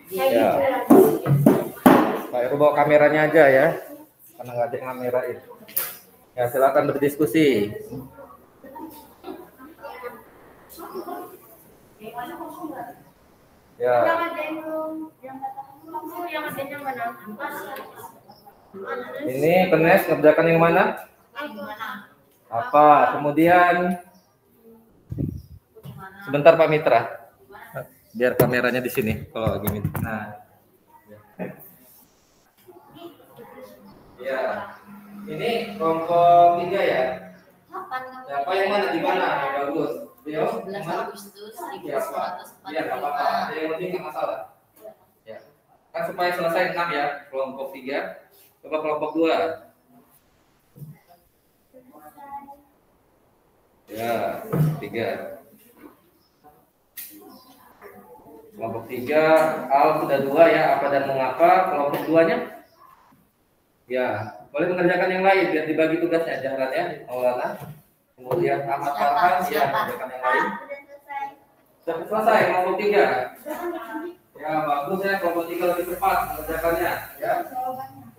Ya. Pak Heru bawa kameranya aja ya, karena nggak ada yang ngamerain. Ya, silakan berdiskusi. Ya. Ini Penes ngerjakan yang mana? Apa? Kemudian sebentar Pak Mitra. Biar kameranya di sini kalau gini. Nah. Ya. Ini kelompok 3 ya. Siapa yang mana di mana? Yang bagus. Beliau 11 Agustus ya, Pak. Iya, enggak apa-apa. Yang penting enggak masalah. Ya. Kan supaya selesai 6 ya, kelompok 3. Coba kelompok 2. Ya, 3. Kelompok 3, Al sudah 2 ya, apa dan mengapa. Kelompok 2-nya? Ya, boleh mengerjakan yang lain biar dibagi tugasnya, jangan ya, Maulana. Kemudian Ahmad Farhan, ya, mengerjakan yang lain. Sudah selesai kelompok 3. Ya, bagus ya, kelompok 3 lebih cepat mengerjakannya. Ya.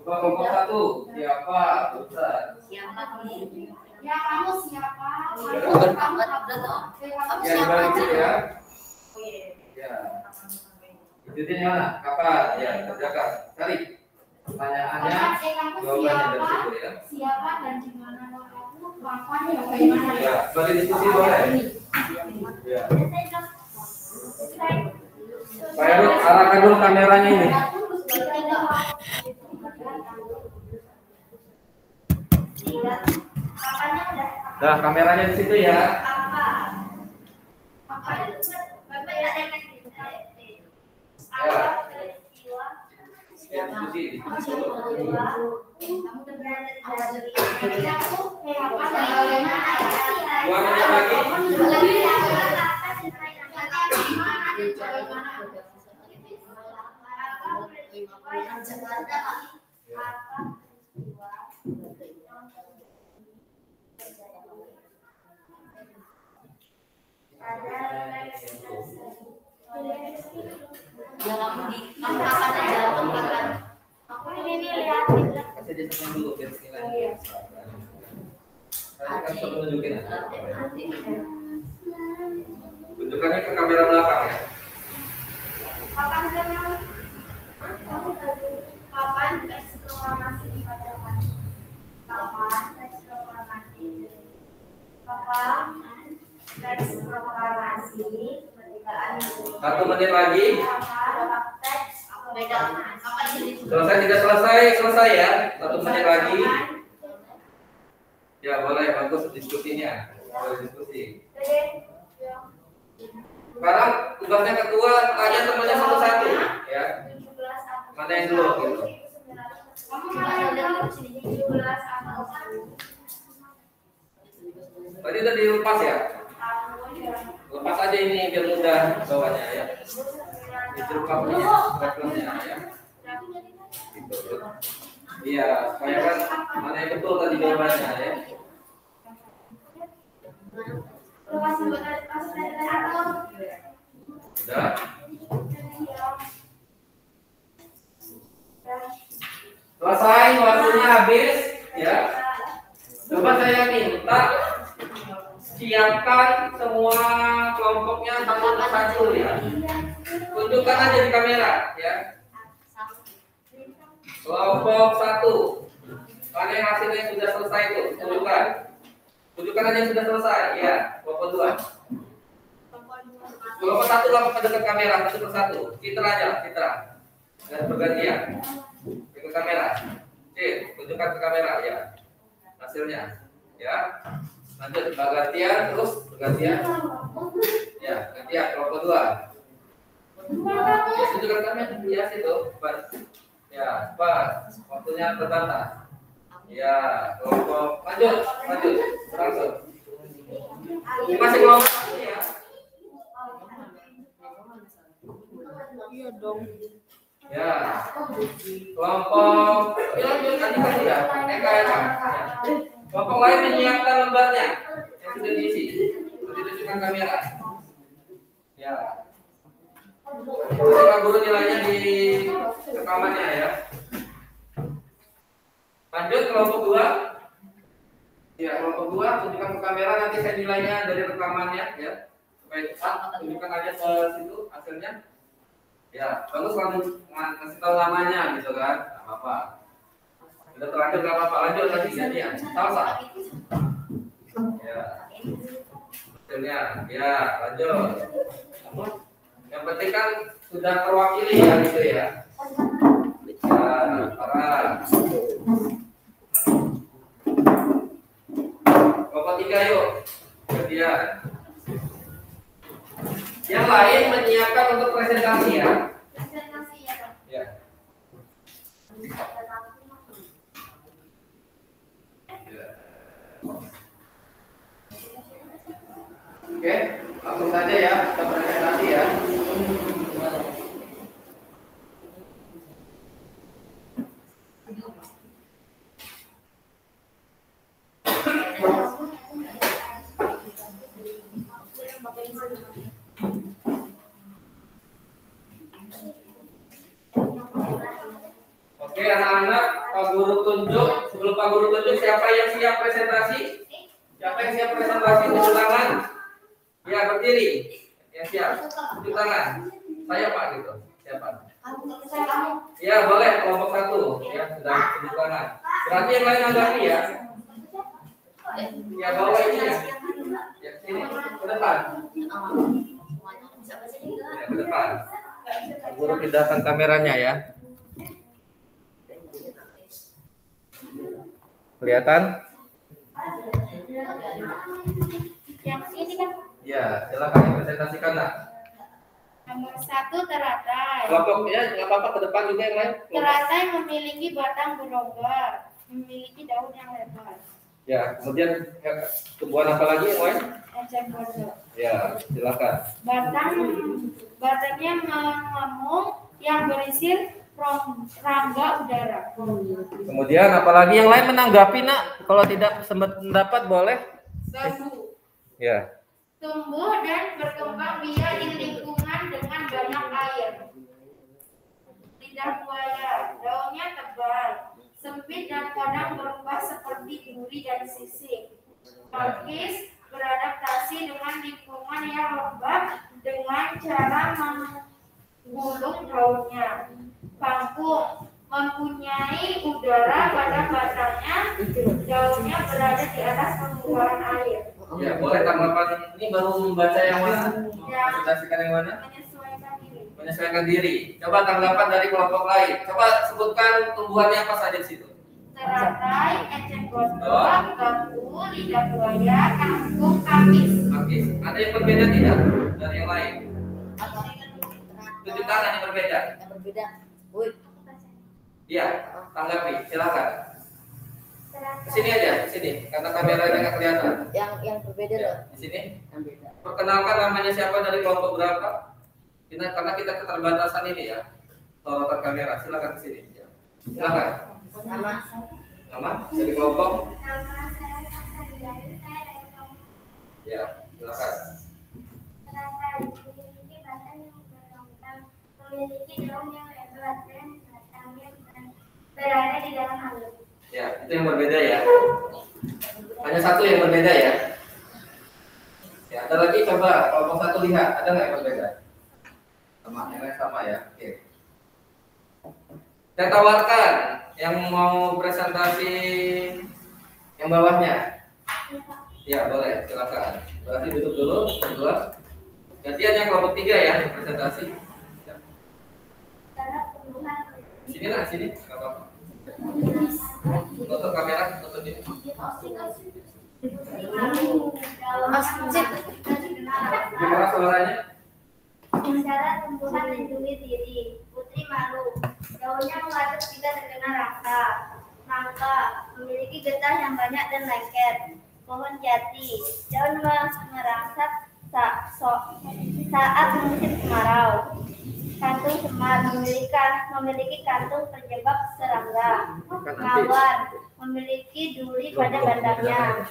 Coba kelompok 1, siapa? Ustaz. Siapa nih? Ya, kamu siapa? Ya, dibalik itu ya. Ya. Ikutin mana? Kapan? Ya, kerjakan. Cari pertanyaannya, jawabannya dari situ ya. Siapa dan di mana kamu? Kapan ya? Bagaimana? Ya, bagi diskusi boleh. Ya. Pak Heru, arahkan dulu kameranya ini. Nah, kameranya di situ ya. Ya, diskusi. Dua menit lagi. Ya kamu di kamu akan aja makan. Aku ini lihat. Kasih dia teman dulu biar nilainya. Tadi kan sudah menunjukin. Tunjukkannya ke kamera belakang ya. Kapan teks proklamasi dibacakan? Kapan teks proklamasi? Kapan teks proklamasi kemerdekaan? 1 menit lagi. Kapan teks Beda. Kapan jadi? Selesai tidak selesai, selesai ya. 1 menit lagi. Ya boleh, bagus diskusinya. Boleh diskusi. Sekarang tugasnya ketua tanya temannya satu-satu ya. Mana yang dulu gitu. Tadi udah dilepas ya. Lepas aja ini biar mudah bawanya ya. Dicelup ya. Gitu. Iya, supaya kan mana yang betul tadi jawabannya ya. Sudah. Selesai, waktunya habis ya. Coba saya minta siapkan semua kelompoknya satu persatu ya. Tunjukkan aja di kamera ya. Kelompok 1. Mana yang hasilnya sudah selesai itu? Tunjukkan. Tunjukkan aja yang sudah selesai ya. Kelompok 2. Kelompok 1 langsung dekat kamera satu persatu. Citra aja, citra. Dan bergantian. Ke kamera. Oke, tunjukkan ke kamera ya. Hasilnya ya. Lanjut, gantian terus gantian. Ya, gantian kelompok 2. Ya, itu juga kami ya situ. Ya, pas. Waktunya terbatas. Ya, kelompok lanjut. Langsung. Ini masih kelompok ya. Iya dong. Ya, kelompok lanjut tadi ya. Ya. Kelompok lain menyiapkan lembarnya yang sudah diisi. Ditunjukkan kamera. Ya. Kita guru nilainya di rekamannya ya. Lanjut kelompok 2. Ya, kelompok 2 tunjukkan ke kamera, nanti saya nilainya dari rekamannya ya. Supaya cepat tunjukkan aja ke situ hasilnya. Ya, bagus kalau ngasih tahu namanya gitu kan. Enggak apa-apa. Sudah terlanjur enggak apa-apa. Lanjut lagi gantian. Salsa. Ya. Hasilnya. Ya, lanjut. Yang penting kan sudah terwakili ya gitu ya. Ya, parah. Kelompok 3 yuk. Kemudian yang lain menyiapkan untuk presentasi ya. Presentasi ya, Pak. Ya. Oke, langsung saja ya kita presentasi ya. Oke anak-anak, Pak Guru tunjuk. Sebelum Pak Guru tunjuk, siapa yang siap presentasi? Siapa yang siap presentasi? Tunjuk tangan. Ya, berdiri. Yang siap, tunjuk tangan. Saya Pak gitu. Siapa? Ya, boleh kelompok 1. Ya, sudah tunjuk tangan. Berarti yang lain anggapi ya. Ya, bawa ini ya. Ya, sini, ke depan. Ya, ke depan. Pak Guru pindahkan kameranya ya. Kelihatan? Yang ini kan Ya, silakan presentasikan lah. nomor 1 teratai. Kelompoknya nggak apa-apa, ke depan juga yang lain. Teratai memiliki batang berlonggar, memiliki daun yang lebar. Ya, kemudian tumbuhan apa lagi yang lain? Eceng gondok. Ya, silakan. Batangnya mengemung yang berisi rangga udara. Kemudian apalagi yang lain menanggapi nak? Kalau tidak sempat pendapat boleh. Bambu. Ya. Tumbuh dan berkembang biak di lingkungan dengan banyak air. Lidah buaya, daunnya tebal, sempit dan kadang berubah seperti duri dan sisik. Pakis beradaptasi dengan lingkungan yang lembab dengan cara menggulung daunnya. Kangkung mempunyai udara pada batangnya, daunnya berada di atas permukaan air. Ya, boleh tanggapan ini baru membaca yang mana? Presentasikan yang mana? Menyesuaikan diri. Menyesuaikan diri. Coba tanggapan dari kelompok lain. Coba sebutkan tumbuhannya apa saja di situ. Teratai, eceng gondok, bambu, lidah buaya, kangkung, pakis. Oke. Ada yang berbeda tidak dari yang lain? Tunjuk tangan yang berbeda. Yang berbeda. Woi. Iya, tanggapi. Silakan. Di sini aja, di sini. Karena kameranya nggak kelihatan. Yang berbeda Ya, loh. di sini. Yang beda. Perkenalkan namanya siapa dari kelompok berapa? Karena kita keterbatasan ini ya. Sorotan kamera. Silakan di sini. Ya. Silakan. Sama. Nama dari kelompok. Ya, silakan. Memiliki daun yang lebar dan batangnya berada di dalam air. Ya, itu yang berbeda ya. Hanya satu yang berbeda ya. Ya, ada lagi coba kelompok 1 lihat, ada nggak yang berbeda? Sama, yang lain sama ya. Oke. Saya tawarkan yang mau presentasi yang bawahnya. Ya, boleh, silakan. Berarti duduk dulu, berdua. Gantian yang kelompok 3 ya, yang presentasi. Ya. Sini lah, sini, nggak apa-apa. Tutup kamera, tutup ini. Gimana suaranya? Cara tumbuhan lindungi diri. Putri malu. Daunnya mengaduk jika terkena rangka. Nangka memiliki getah yang banyak dan lengket. Pohon jati. Daun merangsek saat musim kemarau. Kantung semar memiliki kantung terjebak serangga. Mawar memiliki duri pada batangnya.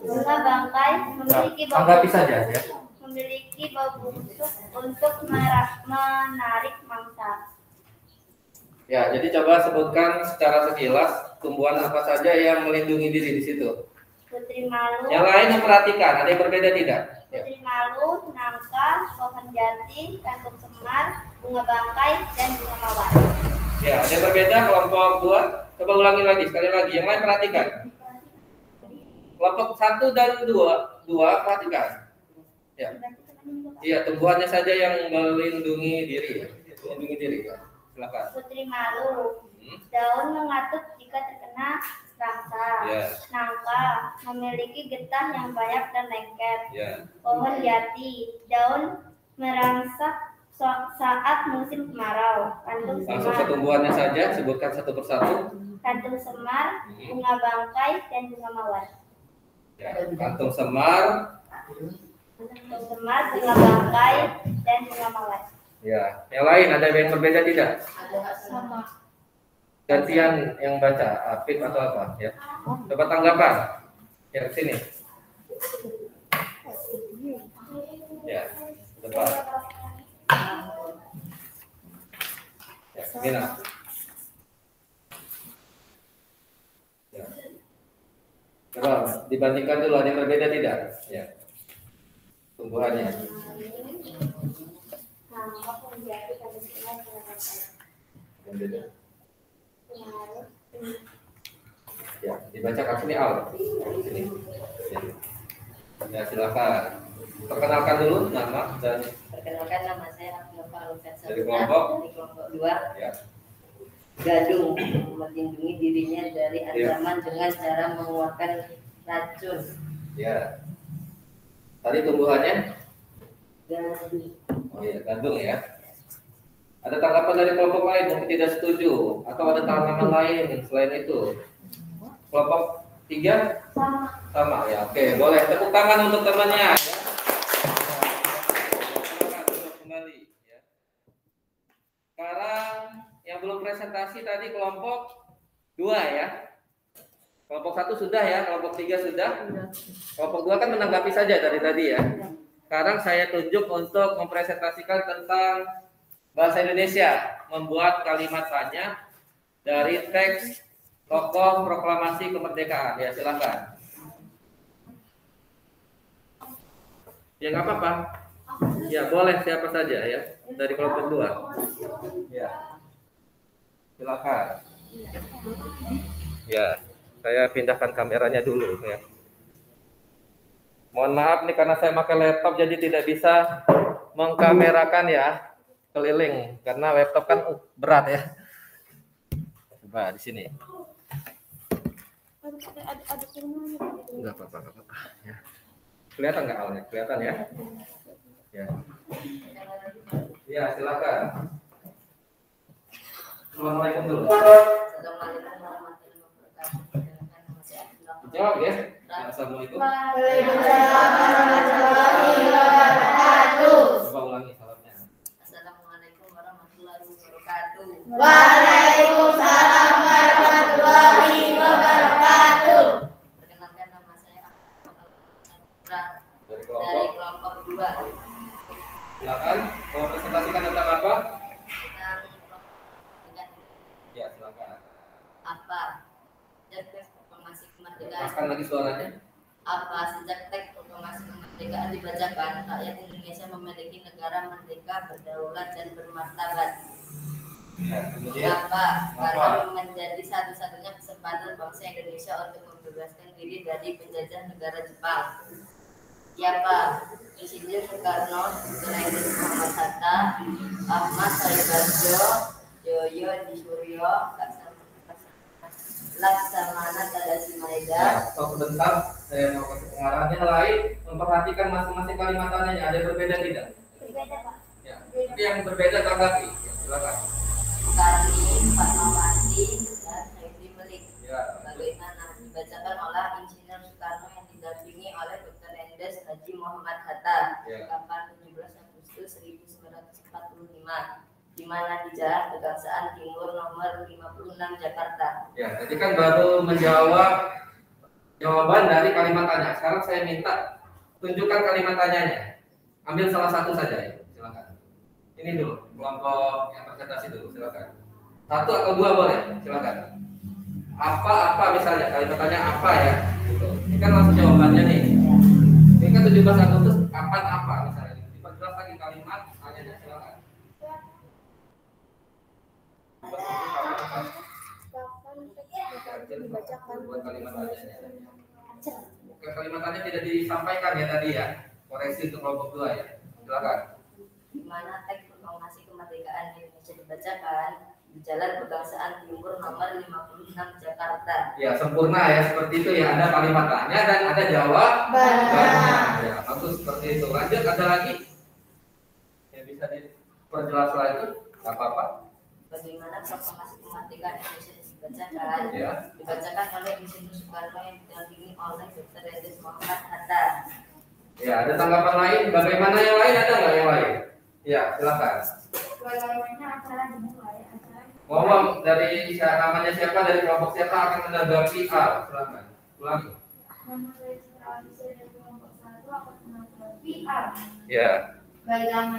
Bunga bangkai memiliki bau Tanggapi saja ya. memiliki bau busuk untuk menarik mangsa. Ya, jadi coba sebutkan secara sekilas tumbuhan apa saja yang melindungi diri di situ. Putri malu. Yang lain memperhatikan, ada yang berbeda tidak? Ya. Putri malu, nangka, pohon jati, kantung semar, bunga bangkai, dan bunga mawar. Ya, ada yang berbeda kelompok 2. Coba ulangi lagi, sekali lagi. Yang lain perhatikan. Kelompok 1 dan 2 perhatikan. Ya. Iya, tumbuhannya saja yang melindungi diri. Ya. Melindungi diri. Ya. Silakan. Putri malu. Daun mengatuk jika terkena rangka. Ya. Nangka memiliki getah yang banyak dan lengket. Ya. Pohon jati. Daun merangsek saat musim kemarau. Kantung Langsung semar. tumbuhannya saja, sebutkan satu persatu. Kantung semar, bunga bangkai, dan bunga mawar. Ya. Kantung semar. Kantung semar, bunga bangkai, dan bunga mawar. Ya. Yang lain ada yang berbeda tidak? Sama. Gantian yang baca, Apip atau apa? Ya. Coba tanggapan. Ya, sini. Ya, depan. Ya, Mina. Ya. Coba dibandingkan dulu, ada yang berbeda tidak? Ya. Tumbuhannya. Yang beda. Ya, dibacakan sini Al. Sini. Ya, silakan. Perkenalkan dulu nama dan Perkenalkan, nama saya Abdul Faruq dari kelompok. dari kelompok 2. Ya. Gadung melindungi dirinya dari ancaman dengan cara mengeluarkan racun. Ya. Tadi tumbuhannya? Gadung. Oh iya, gadung ya. Ada tanggapan dari kelompok lain mungkin tidak setuju atau ada tanggapan lain selain itu? Kelompok 3? Sama ya. Oke, boleh tepuk tangan untuk temannya. Ya. Silakan duduk kembali. Ya. Sekarang yang belum presentasi tadi kelompok 2 ya. Kelompok 1 sudah ya, kelompok 3 sudah. Kelompok 2 kan menanggapi saja dari tadi ya. Sekarang saya tunjuk untuk mempresentasikan tentang bahasa Indonesia, membuat kalimat tanya dari teks tokoh proklamasi kemerdekaan. Ya, silakan. Ya, nggak apa-apa. Ya, boleh siapa saja ya dari kelompok 2. Ya, silakan. Ya, saya pindahkan kameranya dulu ya. Mohon maaf nih karena saya pakai laptop jadi tidak bisa mengkamerakan ya keliling karena laptop kan berat ya. Coba di sini. Enggak apa-apa, ya. Kelihatan nggak Alnya? Kelihatan ya? Ya. Ya, silakan. Assalamualaikum dulu. Assalamualaikum warahmatullahi wabarakatuh. Perkenalkan, nama saya Abdul Faruq. Jawab ya. Assalamualaikum. Waalaikumsalam warahmatullahi wabarakatuh. Coba ulangi salamnya. Assalamualaikum warahmatullahi wabarakatuh. Waalaikumsalam warahmatullahi wabarakatuh. Perkenalkan, nama saya Abdul Dari dari kelompok. kelompok 2. Silakan. Mau presentasikan tentang apa? Tentang kelompok Ya, silakan. apa? Sejak proklamasi kemerdekaan. Lepaskan lagi suaranya. Apa sejak teks proklamasi kemerdekaan dibacakan, rakyat Indonesia memiliki negara merdeka, berdaulat, dan bermartabat. Ya, kemudian Kenapa? Karena menjadi satu-satunya kesempatan bangsa Indonesia untuk membebaskan diri dari penjajah negara Jepang. Siapa? Insinyur Soekarno, Sulaiman Muhammad Hatta, Ahmad Saibarjo, Yoyo Disuryo, Laksamana Tadasimaeda. ya, stop sebentar. Saya mau kasih pengarahan yang lain, memperhatikan masing-masing kalimat tanyanya ada yang berbeda tidak? Berbeda, Pak. Ya, itu yang berbeda tanggapi. Ya, silakan. Karni, Fatmawati, dan Saidi Melik. Ya, Bagaimana dibacakan oleh Insinyur Soekarno yang didampingi oleh Dr. Endes Haji Muhammad Hatta, Ya. kapan 17 Agustus 1945, di mana di Jalan Kebangsaan Timur nomor 56 Jakarta. Ya, tadi kan baru menjawab jawaban dari kalimat tanya. Sekarang saya minta tunjukkan kalimat tanyanya. Ambil salah satu saja ya, silakan. Ini dulu, kelompok yang presentasi dulu, silakan. Satu atau dua boleh, silakan. Apa misalnya, kalimat tanya apa ya? Gitu. Ini kan langsung jawabannya nih. Ini kan 17 Agustus, kapan apa misalnya? Diperjelas lagi kalimat tanyanya, silakan. Buat kalimat tanyanya. Oke, kalimatnya tidak disampaikan ya tadi ya. Koreksi untuk kelompok dua ya. Silakan. Di mana teks proklamasi kemerdekaan Indonesia dibacakan di Jalan Kebangsaan Timur nomor 56 Jakarta. Ya, sempurna ya seperti itu ya. Ada kalimat tanya dan ada jawabannya. Ya, bagus seperti itu. Lanjut, ada lagi? Yang bisa diperjelas lagi? Enggak apa-apa. Bagaimana proklamasi kemerdekaan Indonesia dibacakan? Ya. Dibacakan oleh Insinyur Soekarno yang didampingi oleh Dr. Endes Muhammad Hatta. Ya, ada tanggapan lain? Bagaimana yang lain? Ada nggak yang lain? Ya, silakan. Bagaimana acara dimulai? Ngomong dari namanya siapa, dari kelompok siapa akan menanggapi A. Silakan. Ulangi. Menurut tradisi dari kelompok 1 akan menanggapi A. Ya. Bagaimana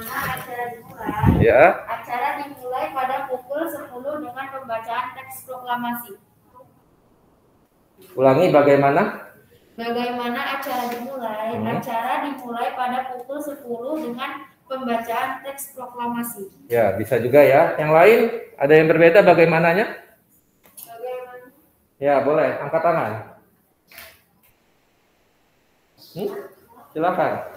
acara dimulai? Ya. Acara dimulai pada pukul 10 dengan pembacaan teks proklamasi. Ulangi bagaimana? Bagaimana acara dimulai? Acara dimulai pada pukul 10 dengan pembacaan teks proklamasi. Ya, bisa juga ya. Yang lain ada yang berbeda bagaimananya? Bagaimana? Ya, boleh. Angkat tangan. Silakan.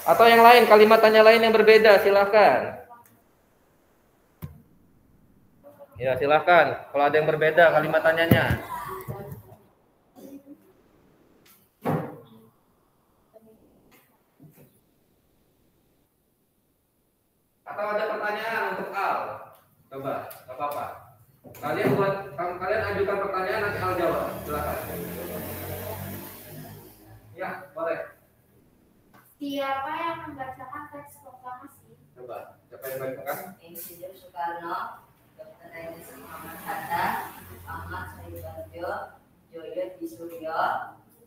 Atau yang lain, kalimat tanya lain yang berbeda, silakan. Ya, silakan. Kalau ada yang berbeda kalimat tanyanya. Atau ada pertanyaan untuk Al? Coba, nggak apa-apa. Kalian ajukan pertanyaan, nanti Al jawab. Silakan. Ya, boleh. Siapa yang membacakan teks proklamasi? Coba, siapa yang bacakan? Insinyur Soekarno, Dr. Endes Muhammad Hatta, Ahmad Said Barjo, Joyo Di Suryo,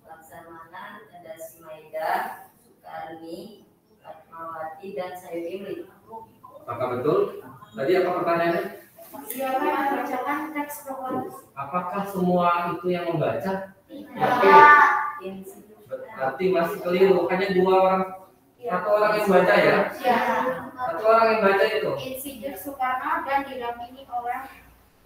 Laksamana Tadasi Maida, Soekarni, Fatmawati, dan Saidi Melik. Apakah betul? Tadi apa pertanyaannya? Siapa yang membacakan teks proklamasi? Apakah semua itu yang membaca? Oke, Insinyur berarti masih keliru. Hanya dua orang, satu orang yang baca ya? Ya. Satu orang yang baca itu. Insinyur Soekarno dan didampingi oleh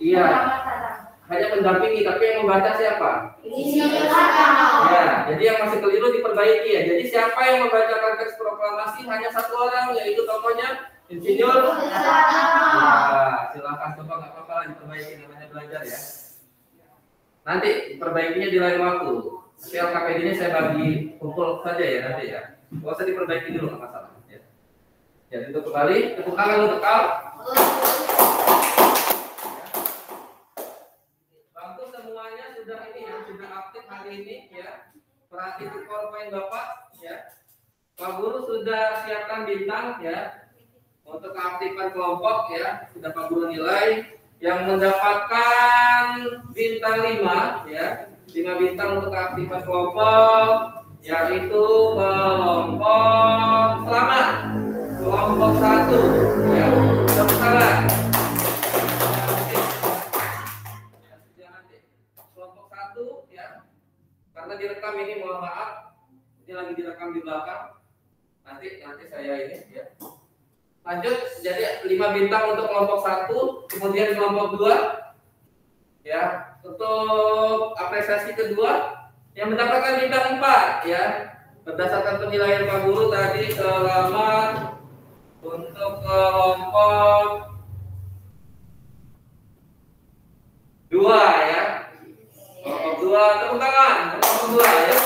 Iya, Muhammad Hatta. hanya mendampingi, tapi yang membaca siapa? Insinyur Soekarno. Ya, jadi yang masih keliru diperbaiki ya. Jadi siapa yang membacakan teks proklamasi hanya satu orang, yaitu tokohnya Insinyur. Nah, silakan coba, nggak apa-apa lah diperbaiki, namanya belajar ya. Nanti perbaikinya di lain waktu. Tapi LKPD-nya saya bagi kumpul saja ya nanti ya. Nggak usah diperbaiki dulu, nggak masalah. Ya. Jadi untuk kembali, tepuk tangan untuk Al. Bangku semuanya sudah ini ya, sudah aktif hari ini ya. Perhatikan PowerPoint Bapak ya. Pak Guru sudah siapkan bintang ya. Untuk keaktifan kelompok ya, sudah Pak Guru nilai. Yang mendapatkan bintang 5 ya. 5 bintang untuk keaktifan kelompok, yaitu kelompok selamat, kelompok 1 ya. Tepuk tangan. Kelompok 1 ya. Karena direkam ini, mohon maaf, ini lagi direkam di belakang. Nanti saya ini ya. Lanjut, jadi 5 bintang untuk kelompok 1, kemudian kelompok 2 ya. Untuk apresiasi kedua yang mendapatkan bintang 4 ya. Berdasarkan penilaian Pak Guru tadi, selamat untuk kelompok 2 ya. Kelompok 2 2, tepuk tangan. Kelompok 2 ya.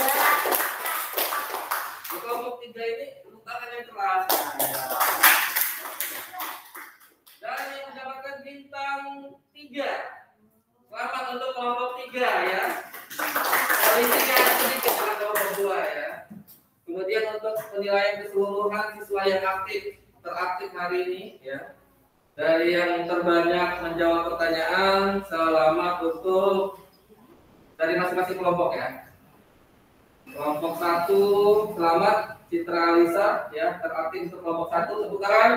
Di kelompok 3 ini tepuk tangan yang keras. Dan yang mendapatkan bintang 3. Selamat untuk kelompok 3 ya. Selisihnya sedikit dengan kelompok 2 ya. Kemudian untuk penilaian keseluruhan siswa yang teraktif hari ini ya. Dari yang terbanyak menjawab pertanyaan, selamat untuk dari masing-masing kelompok ya. Kelompok 1 selamat Citra Alisa ya, teraktif untuk kelompok 1, tepuk tangan.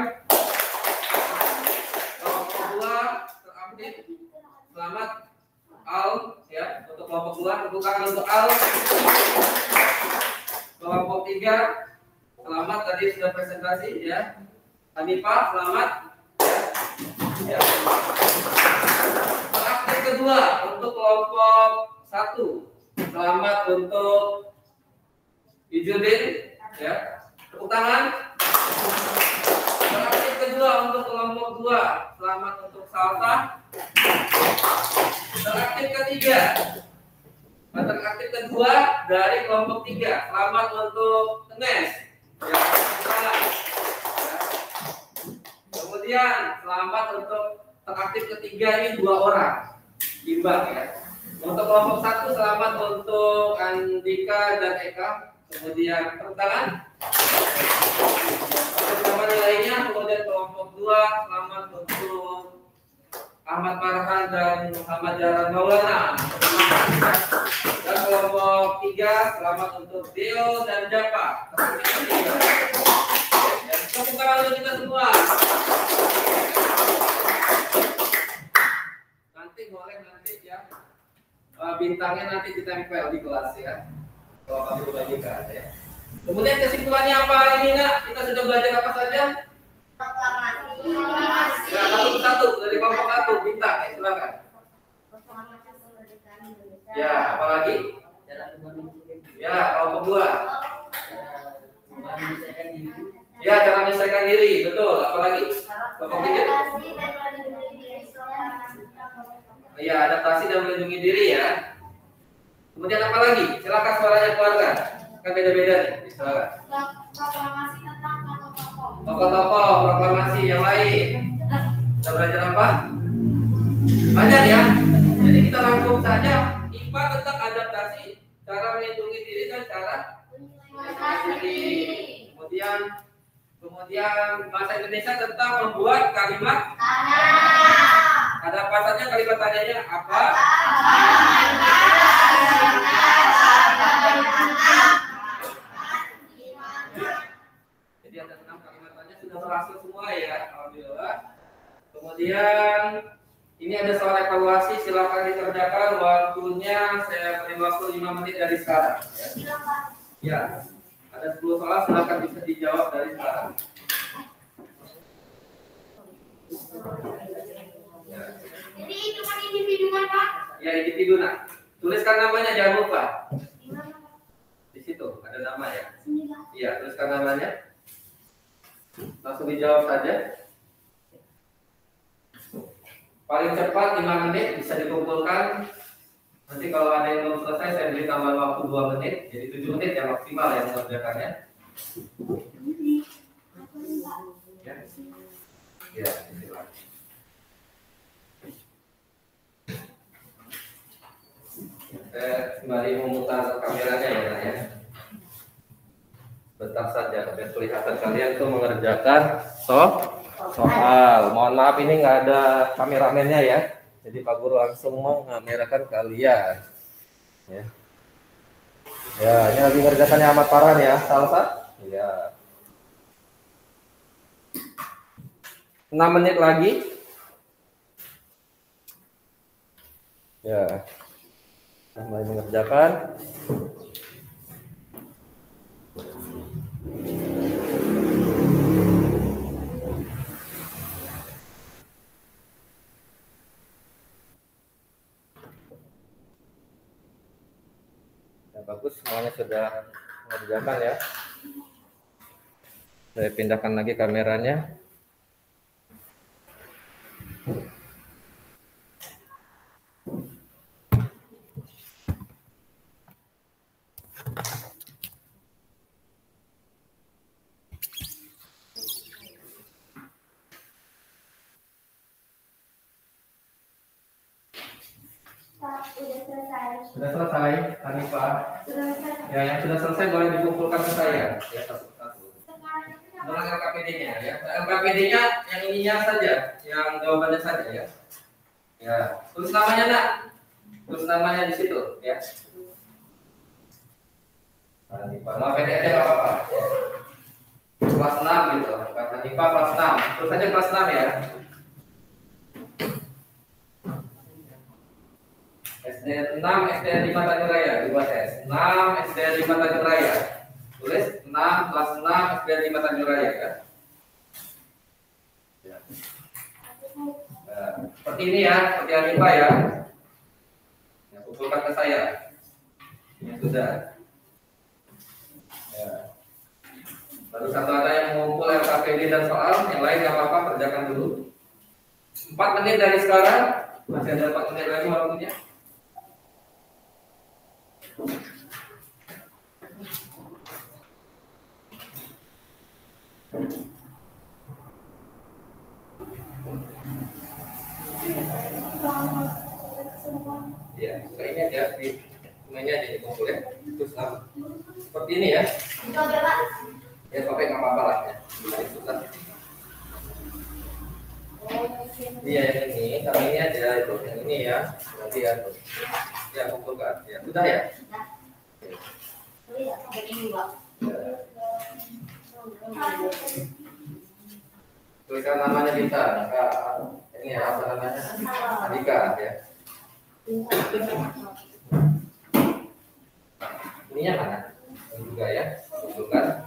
Kelompok 2 teraktif, selamat Al ya, untuk kelompok 2, tepuk tangan untuk Al. Kelompok 3 selamat, tadi sudah presentasi ya. Hanifah selamat ya. Teraktif kedua untuk kelompok 1, selamat untuk Ijudin ya, tepuk tangan. Teraktif kedua untuk kelompok 2, selamat untuk Salsa. Teraktif ketiga, teraktif kedua dari kelompok 3, selamat untuk Tenes ya, tepuk tangan. Kemudian selamat untuk teraktif ketiga ini 2 orang imbang ya. Untuk kelompok 1 selamat untuk Andika dan Eka. Kemudian tepuk tangan. Untuk nama nilainya. Kemudian kelompok 2 selamat untuk Ahmad Farhan dan Muhammad Jaran Maulana. Dan kelompok 3 selamat untuk Deo dan Japa. Tepuk tangan untuk kita semua. Nanti boleh ya. Bintangnya nanti ditempel di kelas ya. Kalau kami bagikan ya. Kemudian kesimpulannya apa ini nak? Kita sudah belajar apa saja? Ya, satu dari kelompok 1 bintang ya, silakan. Ya, apalagi? Ya, kelompok 2. Ya, cara menyelesaikan diri, betul. Apalagi? Kelompok 3. Ya, adaptasi dan melindungi diri ya. Kemudian apa lagi? Silakan suaranya keluarkan. Kan beda-beda nih. Silakan. Proklamasi tentang Tokoh-tokoh proklamasi yang lain. Kita belajar apa? Banyak ya. Jadi kita rangkum saja IPA tentang adaptasi, cara melindungi diri dan cara melindungi diri. Kemudian bahasa Indonesia tentang membuat kalimat tanya. Ada apa saja kalimat tanyanya? Apa? Jadi ada 6 kalimat tanya sudah berhasil semua ya, alhamdulillah. Kemudian ini ada soal evaluasi, silakan dikerjakan. Waktunya saya beri waktu 5 menit dari sekarang. Ya, ada 10 soal, silakan bisa dijawab dari sekarang. Ya. Jadi itu kan individu kan Pak? Ya, individu nak. Tuliskan namanya, jangan lupa. Di situ ada nama ya. Iya, tuliskan namanya. Langsung dijawab saja. Paling cepat 5 menit bisa dikumpulkan. Nanti kalau ada yang belum selesai saya beri tambahan waktu 2 menit. Jadi 7 menit yang maksimal yang mengerjakannya. Ya. Ya, silakan. Saya kembali memutar kameranya ya. Bentar saja, biar kelihatan kalian tuh mengerjakan soal. Mohon maaf ini nggak ada kameramennya ya. Jadi Pak Guru langsung mengamerakan kalian. Ya. Ya, ini lagi mengerjakannya Ahmad Farhan ya, Salsa. Ya. 6 menit lagi. Ya. Mulai mengerjakan. Ya, bagus, semuanya sudah mengerjakan ya. Saya pindahkan lagi kameranya. Pak, udah selesai. Sudah selesai, Hanifah. Sudah selesai. Ya, yang sudah selesai boleh dikumpulkan ke saya. Ya, satu-satu. Sekarang itu Dengan LKPD-nya ya. LKPD-nya yang ininya saja, yang jawabannya saja ya. Ya, tulis namanya nak. Tulis namanya di situ ya. Hanifah, nama pendek aja nggak apa-apa. Kelas 6 gitu. Hanifah kelas 6. Terus aja kelas 6 ya. SD 6 SD 5 Tanjung Raya, dibuat S. 6 SD 5 Tanjung Raya. Tulis 6 kelas 6 SD 5 Tanjung Raya kan. Ya. Nah, seperti ini ya, seperti Hanifah ya. Ya, kumpulkan ke saya. Ini sudah. Ya. Baru satu ada yang mengumpul LKPD dan soal, yang lain nggak apa-apa, kerjakan dulu. 4 menit dari sekarang, masih ada 4 menit lagi waktunya. Ya, ini aja di semuanya aja dikumpul ya. Terus seperti ini ya. Ya, pakai nggak apa-apa lah ya. Susah. Iya yang ini, sama ini aja itu, yang ini ya. Nanti ya, ya kumpulkan. Ya, sudah ya. Tuliskan namanya Dita. Ini ya, apa namanya? Adika ya. Ininya mana? Ini juga ya. Kumpulkan.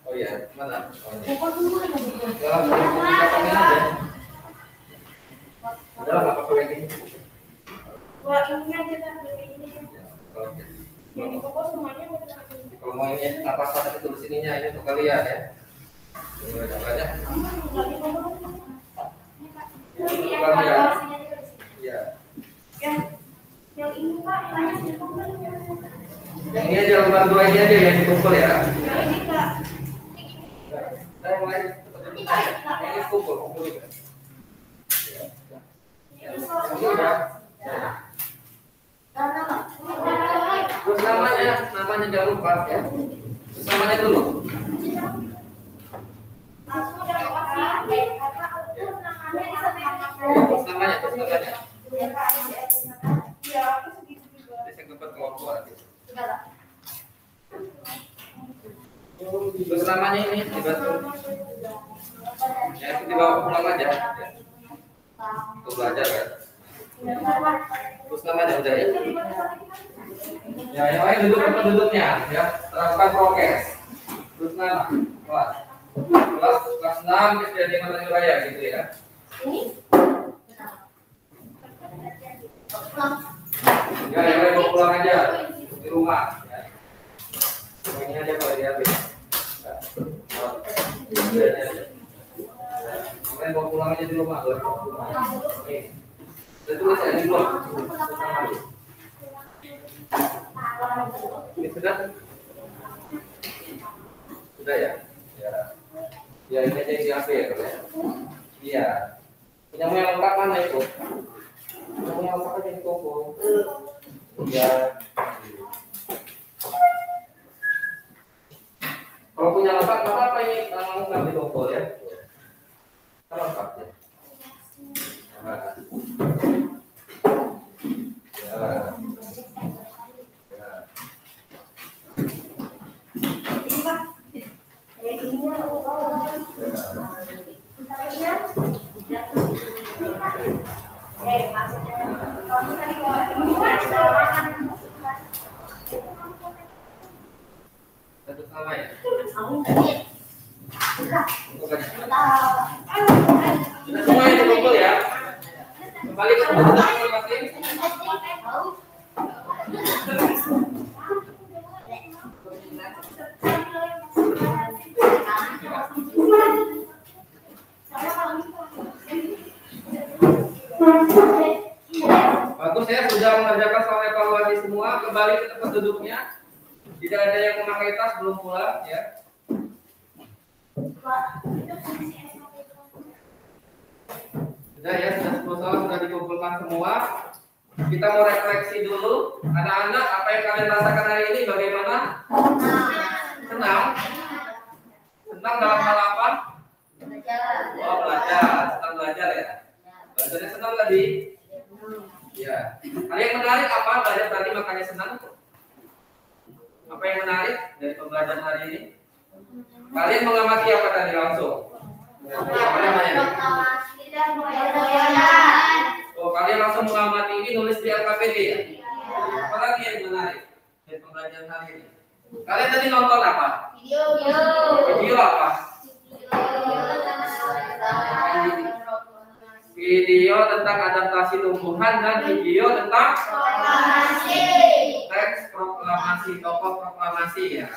Oh iya, mana? Oh, ini. Dalam kumpulkan aja. Udah lah, apa kayak gini? Wah, ini aja kan ini. Oke. Jadi pokok semuanya Kalau mau ini apa saja tulis ininya ini untuk kalian ya. Ini banyak. Iya. Yang ini Pak, Yang ini aja lembar 2 ini aja yang dikumpul ya. yang ini Kak. Saya mulai ini kumpul juga. Terus namanya jangan lupa ya. Terus namanya dulu. Terus namanya. Saya dapat kelompok nanti. Terus namanya ini dibantu. Ya itu dibawa pulang aja. Ya. Untuk belajar kan. Terus namanya udah ya. Ya, yang lain duduknya ya. Terapkan prokes. Terus nama kelas 6 SD 5 Tanjung Raya gitu ya. Ya, yang lain mau pulang aja di rumah ya. Ini aja kalau diambil. Kalian mau pulang aja di rumah. Oke. Saya tulis aja di blog. Ini sudah? Sudah ya? Ya. Ya ini aja yang diambil ya. Iya. Yang lengkap mana itu? Yang lengkap aja di toko. Ya. Kalau punya lengkap nggak apa-apa ini lengkap di toko ya. Lengkap ya. Nah. Ya. Satu sama ya. Semuanya dikumpul ya. Kembali ke tempat masing-masing. Bagus ya, sudah mengerjakan soal evaluasi semua. Kembali ke tempat duduknya. Tidak ada yang memakai tas belum pulang ya. Sudah ya, sudah 10 soal sudah dikumpulkan semua. Kita mau refleksi dulu. Anak-anak, apa yang kalian rasakan hari ini bagaimana? Senang? Senang dalam hal apa? Oh, belajar. Senang belajar ya. Belajarnya senang tadi? Ya. Hal yang menarik apa? Belajar tadi makanya senang. Apa yang menarik dari pembelajaran hari ini? Kalian mengamati apa tadi langsung? Apa namanya? Oh, kalian langsung mengamati ini nulis di LKPD ya? Apalagi yang menarik dari pembelajaran hari ini? Kalian tadi nonton apa? Video apa? Video tentang adaptasi tumbuhan dan video tentang teks proklamasi, tokoh proklamasi ya.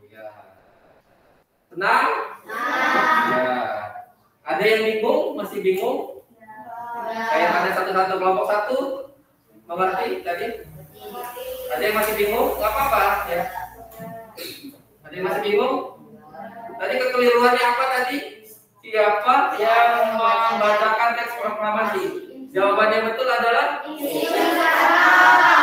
Iya. Senang? Ya. Ada yang bingung? Masih bingung? Kayak ada satu-satu kelompok satu mengerti tadi? Ada yang masih bingung? Gak apa-apa ya. Ada yang masih bingung? Tadi kekeliruannya apa tadi? Siapa yang membacakan teks proklamasi? Jawabannya betul adalah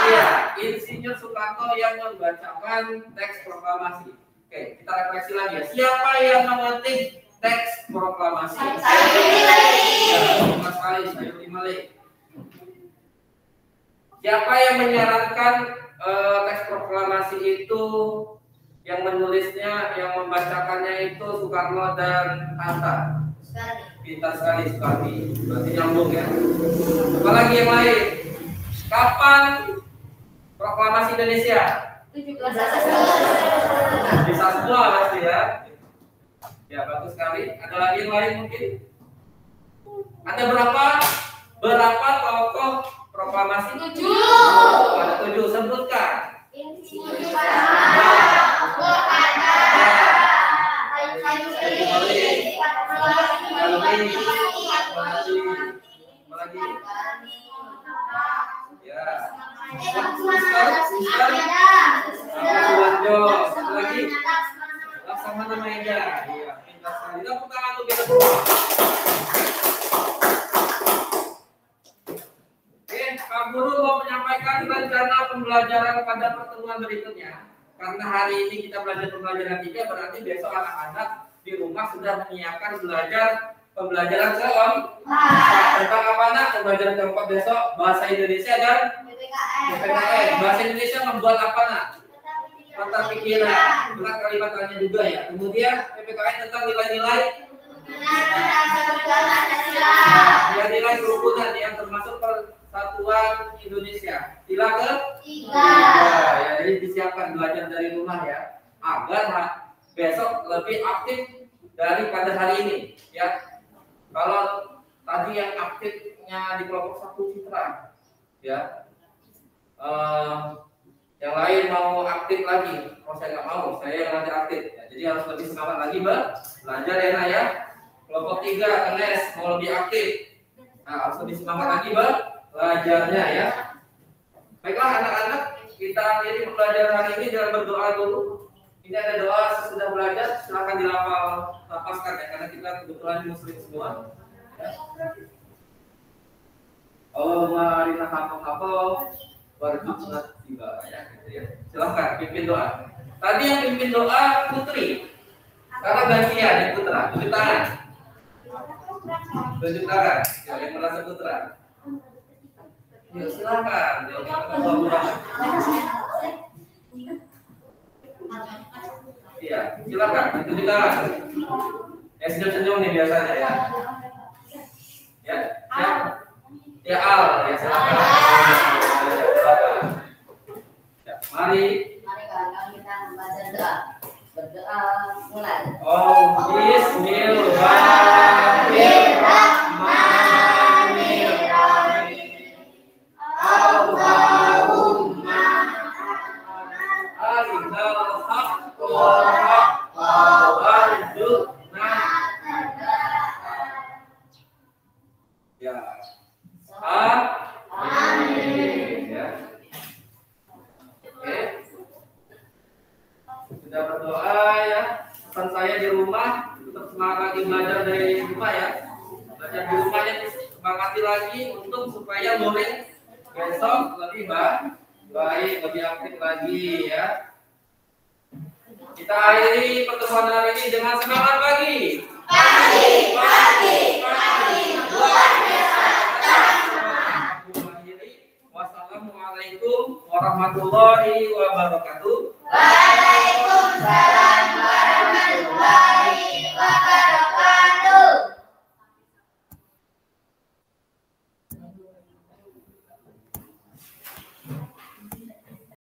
iya, Insinyur Soekarno yang membacakan teks proklamasi. Oke, kita refleksi lagi ya. Siapa yang mengetik teks proklamasi? Sayuri Malik. Siapa yang menyarankan teks proklamasi itu? Yang menulisnya, yang membacakannya itu Soekarno dan Hatta. Pintar sekali Soekarno. Berarti nyambung ya. Apalagi yang lain? Kapan proklamasi Indonesia? 17 Agustus. Bisa semua pasti ya. Ya bagus sekali. Ada lagi yang lain mungkin? Ada berapa tokoh proklamasi? 7. Ada 7. Sebutkan. Laksamana Maeda. Iya, pintar sekali. Tepuk tangan untuk kita semua. Oke, Pak Guru mau menyampaikan rencana pembelajaran pada pertemuan berikutnya. Karena hari ini kita belajar pembelajaran 3, berarti besok anak-anak di rumah sudah menyiapkan pembelajaran keempat. Tentang apa nak? Pembelajaran keempat besok bahasa Indonesia dan PPKN. Bahasa Indonesia membuat apa nak? Tentang pikiran, berat kalimatannya juga ya. Kemudian PPKN tentang nilai-nilai nilai kerukunan yang termasuk persatuan Indonesia. Sila ketiga. Ya, jadi disiapkan belajar dari rumah ya, agar besok lebih aktif daripada hari ini ya. Kalau tadi yang aktifnya di kelompok 1 Citra ya, yang lain mau aktif lagi. Oh saya nggak mau, saya yang nanti aktif ya, jadi harus lebih semangat lagi belajar ya nak ya. Kelompok 3 Enes mau lebih aktif, nah harus lebih semangat lagi belajarnya ya. Baiklah anak-anak, kita akhiri pembelajaran hari ini dengan berdoa dulu. Ini ada doa sesudah belajar, silakan dilapaskan ya, karena kita kebetulan muslim semua. Ya. Allahumma arina haqqal warzuqna tiba ya, gitu ya. Silakan pimpin doa. Tadi yang pimpin doa Putri. Sekarang gantian ya Putra, tunjuk tangan. Tunjuk tangan, ya, yang merasa Putra. Ya silakan, iya, silakan tunjuk tangan. Ya senyum-senyum nih biasanya ya. Ya, ya. Ya Al, ya silakan. Ya, mari kita membaca doa. Berdoa mulai. Oh, Bismillahirrahmanirrahim. Allahumma arinal haqqa warzuqna. Ya. Amin. Ya. Oke. pesan saya di rumah tetap semangat lagi belajar dari rumah ya. Belajar di rumahnya semangati lagi untuk supaya boleh besok lebih baik, lebih aktif lagi ya. Kita akhiri pertemuan hari ini dengan semangat pagi. Luar biasa. Wassalamualaikum warahmatullahi wabarakatuh. Waalaikumsalam.